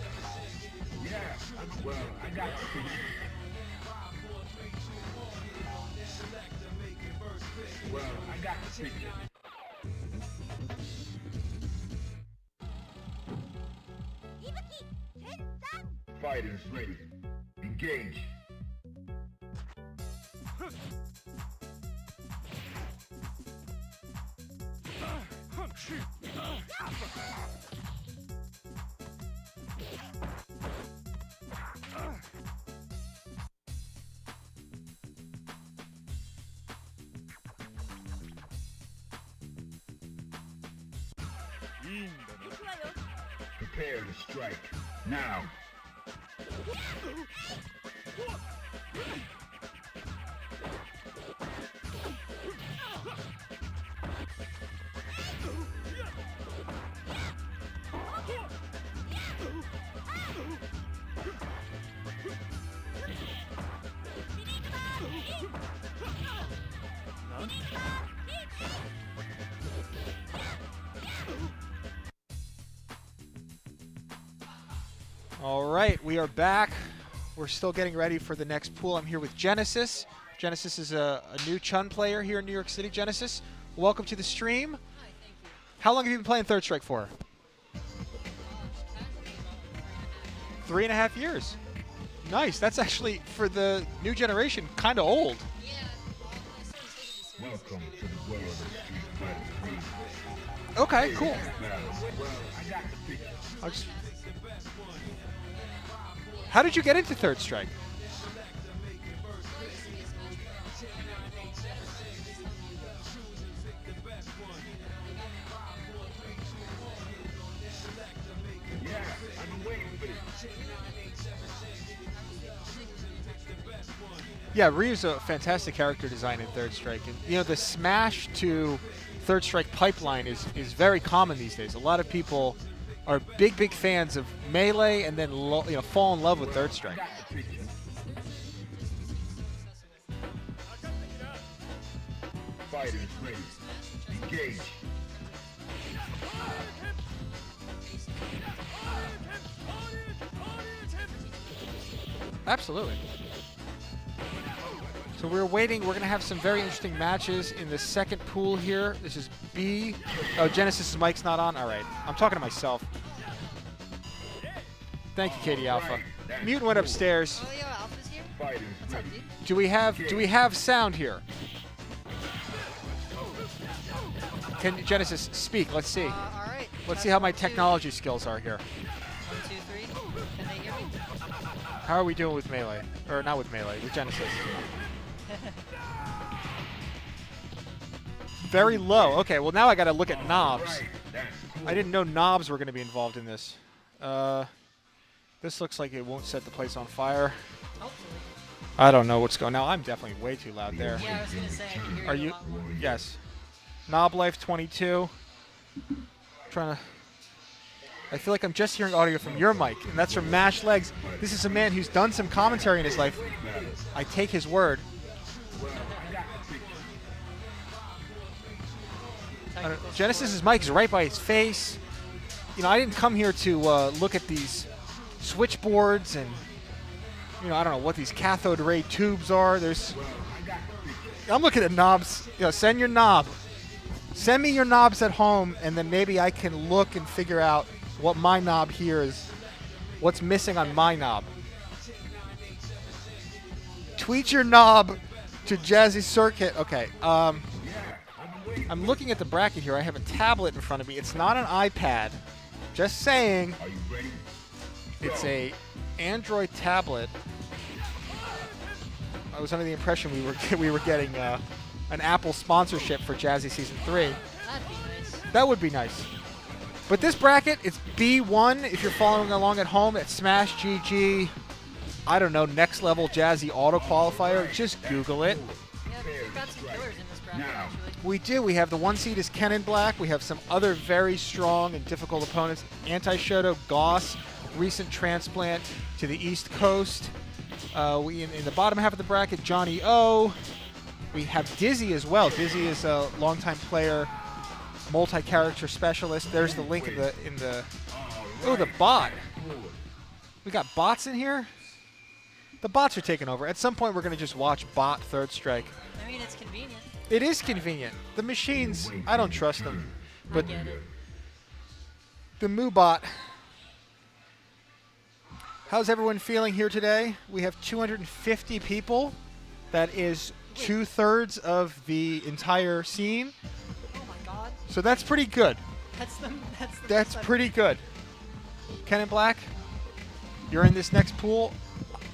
S2: Yeah, well, I got you. Well, I got the picture. Fighters ready. Engage. Prepare to strike. Now.
S6: All right, we are back. We're still getting ready for the next pool. I'm here with Genesis. Genesis is a new Chun player here in New York City. Genesis, welcome to the stream. How long have you been playing Third Strike for? 3.5 years. Nice. That's actually, for the new generation, kind of old.
S2: Welcome to the world of Street Fighter 3.
S6: Okay, cool.
S2: Battle. Well, I got the picture.
S6: I'll just- How did you get into Third Strike?
S2: Yeah, I've been waiting for this.
S6: Yeah, Ryu's a fantastic character design in Third Strike. And, you know, the smash to Third Strike pipeline is very common these days. A lot of people are big fans of Melee and then fall in love with Third Strike.
S2: Got the picture. Fighters ready. Engage.
S6: Absolutely. So we're waiting. We're going to have some very interesting matches in the second pool here. This is B. Oh, Genesis' mic's not on? All right. I'm talking to myself. Thank you, Katie Alpha. Mutant went upstairs.
S3: Oh, yo, Alpha's here? What's up, dude?
S6: Do we have sound here? Can Genesis speak? Let's see.
S3: All right.
S6: Let's see how my technology skills are here.
S3: 1, 2, 3. Can they hear me?
S6: How are we doing with Melee? Or not with Melee, with Genesis. Very low. Okay, well now I got to look at knobs. I didn't know knobs were going to be involved in this. This looks like it won't set the place on fire.
S3: Hopefully.
S6: I don't know what's going on. Now I'm definitely way too loud there.
S3: Yeah, I was going to say, I can hear
S6: Are
S3: you.
S6: you?
S3: a lot more.
S6: Yes. Knob Life 22. Trying to. I feel like I'm just hearing audio from your mic, and that's from Mash Legs. This is a man who's done some commentary in his life. I take his word. Genesis's mic is right by his face. You know, I didn't come here to look at these switchboards and, you know, I don't know what these cathode ray tubes are. I'm looking at knobs. You know, send your knob. Send me your knobs at home, and then maybe I can look and figure out what my knob here is, what's missing on my knob. Tweet your knob to Jazzy Circuit. Okay. I'm looking at the bracket here. I have a tablet in front of me. It's not an iPad. Just saying. It's a Android tablet. I was under the impression we were getting an Apple sponsorship for Jazzy Season 3.
S3: That'd be nice.
S6: That would be nice. But this bracket, it's B1. If you're following along at home, it's Smash GG. I don't know, next level Jazzy auto qualifier. Just Google it.
S3: Yeah, we've got some killers in this bracket, actually.
S6: We do. We have the one seed is Ken in Black. We have some other very strong and difficult opponents. Anti-Shoto, Goss, recent transplant to the East Coast. We in the bottom half of the bracket, Johnny O. We have Dizzy as well. Dizzy is a longtime player, multi-character specialist. There's the link in the. Oh, the bot. We got bots in here. The bots are taking over. At some point, we're going to just watch bot Third Strike.
S3: I mean, it's convenient.
S6: It is convenient. The machines, I don't trust them. But
S3: I get it.
S6: the MooBot. How's everyone feeling here today? We have 250 people. That is 2/3 of the entire scene.
S3: Oh my god.
S6: So that's pretty good.
S3: That's
S6: Pretty good. Ken in Black, you're in this next pool.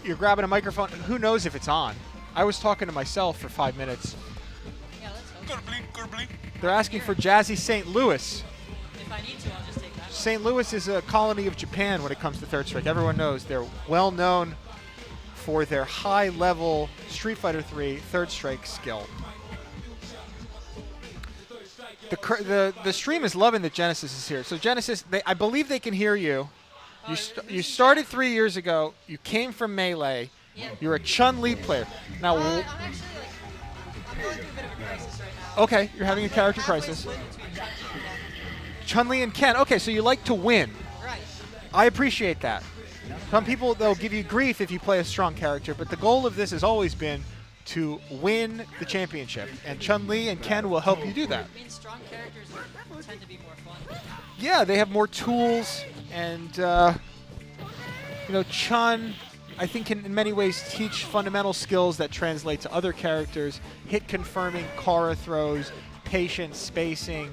S6: You're grabbing a microphone. Who knows if it's on? I was talking to myself for 5 minutes.
S3: Yeah, let's hope.
S6: They're asking for Jazzy St. Louis.
S3: If I need to, I'll just take that.
S6: St. Louis is a colony of Japan when it comes to Third Strike. Everyone knows they're well known for their high-level Street Fighter 3 Third Strike skill. The stream is loving that Genesis is here. So Genesis, I believe they can hear you. You started 3 years ago. You came from Melee.
S3: Yeah.
S6: You're a Chun-Li player. Now,
S3: I'm actually I'm going through a bit of a crisis right now.
S6: okay, you're having a character
S3: Halfway
S6: crisis.
S3: split between
S6: Chun-Li and Ken. Okay, so you like to win.
S3: Right.
S6: I appreciate that. Some people, they'll give you grief if you play a strong character, but the goal of this has always been to win the championship. And Chun-Li and Ken will help you do that.
S3: I mean, strong characters tend to be more fun.
S6: Yeah, they have more tools, and Chun, I think, can in many ways teach fundamental skills that translate to other characters: hit confirming, Kara throws, patience, spacing.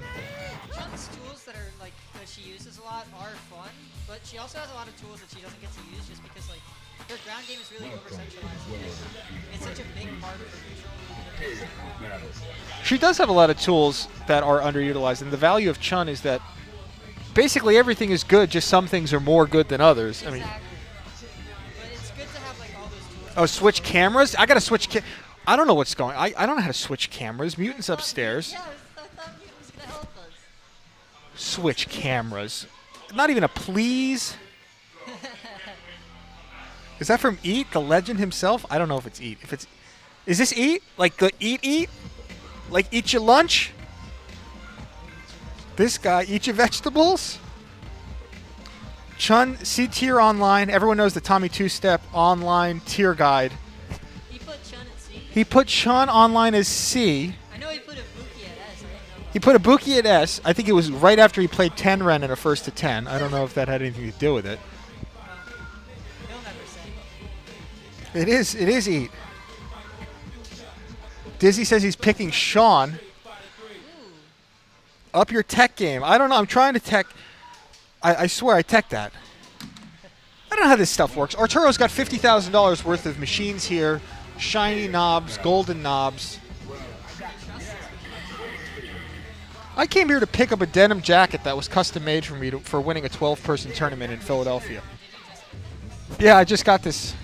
S3: Chun's tools that she uses a lot are fun, but she also has a lot of tools that she doesn't get to use just because her ground game is really over-centralized. It's such a big part of her neutral.
S6: She does have a lot of tools that are underutilized, and the value of Chun is that basically everything is good, just some things are more good than others. I mean,
S3: Exactly. But it's good to have all those tools.
S6: oh, switch cameras? I gotta switch I don't know what's going on. I don't know how to switch cameras. Mutant's upstairs.
S3: Yeah, I thought you was gonna help us.
S6: Switch cameras. Not even a please. Is that from Eat, the legend himself? I don't know if it's Eat. Is this Eat? Like the Eat? Like eat your lunch? This guy, eat your vegetables? Chun, C tier online. Everyone knows the Tommy Two-Step online tier guide.
S3: He put Chun at C.
S6: He put Chun online as C.
S3: I know he put a Buki at S. I didn't know.
S6: He put a Buki at S. I think it was right after he played Tenren in a first to 10. I don't know if that had anything to do with it.
S3: He'll never say.
S6: It is Eat. Dizzy says he's picking Sean. Up your tech game. I don't know. I'm trying to tech. I swear I tech that. I don't know how this stuff works. Arturo's got $50,000 worth of machines here. Shiny knobs, golden knobs. I came here to pick up a denim jacket that was custom made for me for winning a 12-person tournament in Philadelphia. Yeah, I just got this.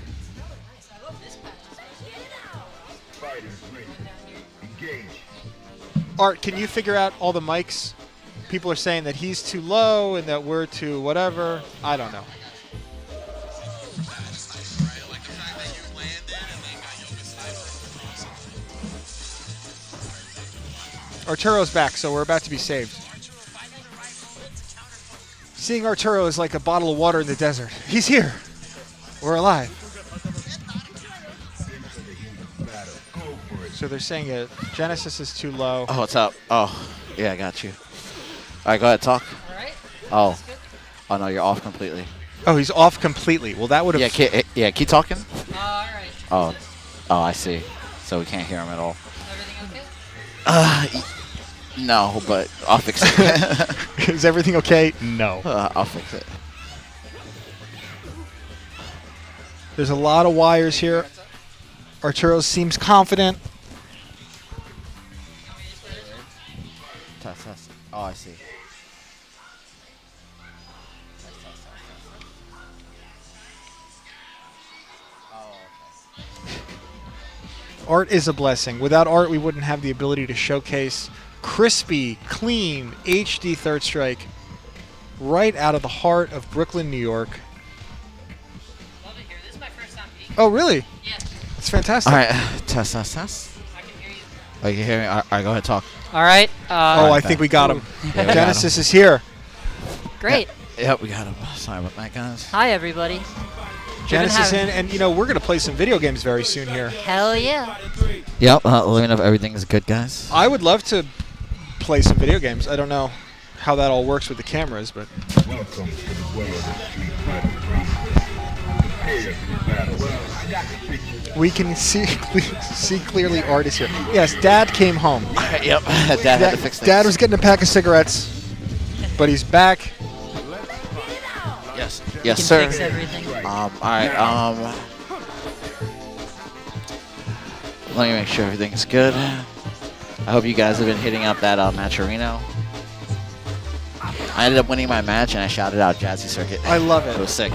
S6: Art, can you figure out all the mics? People are saying that he's too low and that we're too whatever. I don't know. Arturo's back, so we're about to be saved. Seeing Arturo is like a bottle of water in the desert. He's here. We're alive. So they're saying Genesis is too low.
S1: Oh, what's up? Oh, yeah, I got you. All right, go ahead, talk.
S3: All right.
S1: Oh,
S3: That's good.
S1: oh no, you're off completely.
S6: Oh, he's off completely. Well, that would have.
S1: Keep talking.
S3: All right.
S1: Oh, I see. So we can't hear him at all.
S3: Everything okay?
S1: No, but I'll fix it.
S6: Is everything okay? No.
S1: I'll fix it.
S6: There's a lot of wires here. Arturo seems confident.
S1: Test. Oh, I see.
S6: Art is a blessing. Without art, we wouldn't have the ability to showcase crispy, clean, HD third strike right out of the heart of Brooklyn, New York.
S3: Love it here. This is my first time being.
S6: Oh, really?
S3: Yeah.
S6: It's fantastic.
S1: All right, test.
S3: I can hear you.
S1: Oh, you can hear me? All right, go ahead, talk.
S3: All right.
S6: Oh, I think we got him.
S1: Yeah, we got
S6: Genesis is here.
S3: Great.
S1: Yep, we got him. Sorry about that, guys.
S3: Hi, everybody.
S6: Genesis in, and we're gonna play some video games very soon here.
S3: Hell yeah.
S1: Yep, let me know if everything is good, guys.
S6: I would love to play some video games. I don't know how that all works with the cameras, but
S2: Welcome to the world of Street Fighter 3. Prepare for battle. Well, I got the picture.
S6: we can see clearly Art is here. Yes, Dad came home.
S1: Yep, Dad had to fix things.
S6: Dad was getting a pack of cigarettes, but he's back.
S1: Yes,
S3: Can
S1: sir.
S3: fix everything.
S1: All right. Let me make sure everything's good. I hope you guys have been hitting up that Matcherino. I ended up winning my match and I shouted out Jazzy Circuit.
S6: I love it.
S1: It was sick.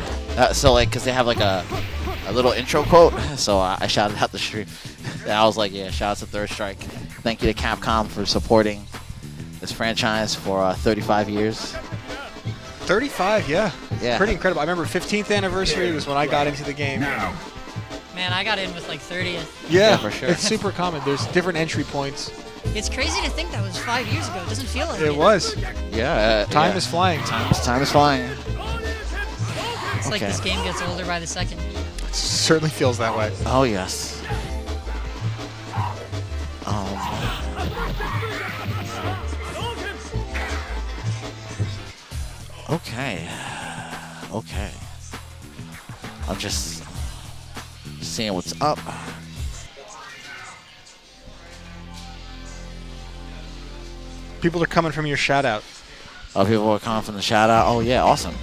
S1: So like, cause they have like a little intro quote, so I shouted out the stream. And I was like, yeah, shout out to Third Strike. Thank you to Capcom for supporting this franchise for 35 years.
S6: 35, yeah.
S1: Yeah.
S6: Pretty incredible. I remember 15th anniversary was when I got into the game.
S2: Now,
S3: Man, I got in with like 30th.
S6: Yeah,
S1: for sure.
S6: It's super common. There's different entry points.
S3: It's crazy to think that was 5 years ago. It doesn't feel like it.
S6: It was.
S1: Yeah.
S6: Time
S1: yeah.
S6: is flying.
S1: Time is flying.
S3: It's like
S1: Okay.
S3: this game gets older by the second.
S6: It certainly feels that way.
S1: Oh yes. Okay. I'm just seeing what's up.
S6: People are coming from your shout out.
S1: Oh, people are coming from the shout out. Oh yeah, awesome.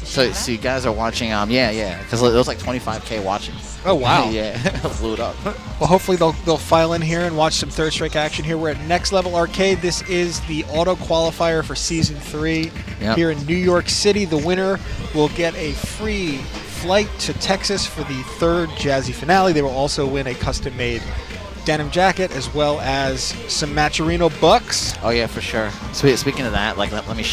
S1: So you guys are watching. Yeah, because there was like 25K watching.
S6: Oh wow.
S1: Yeah, blew it up.
S6: Well, hopefully they'll file in here and watch some Third Strike action here. We're at Next Level Arcade. This is the auto qualifier for Season 3
S1: Yep.
S6: here in New York City. The winner will get a free flight to Texas for the third Jazzy finale. They will also win a custom-made denim jacket as well as some Matcherino bucks.
S1: Oh yeah, for sure. Speaking of that, like let me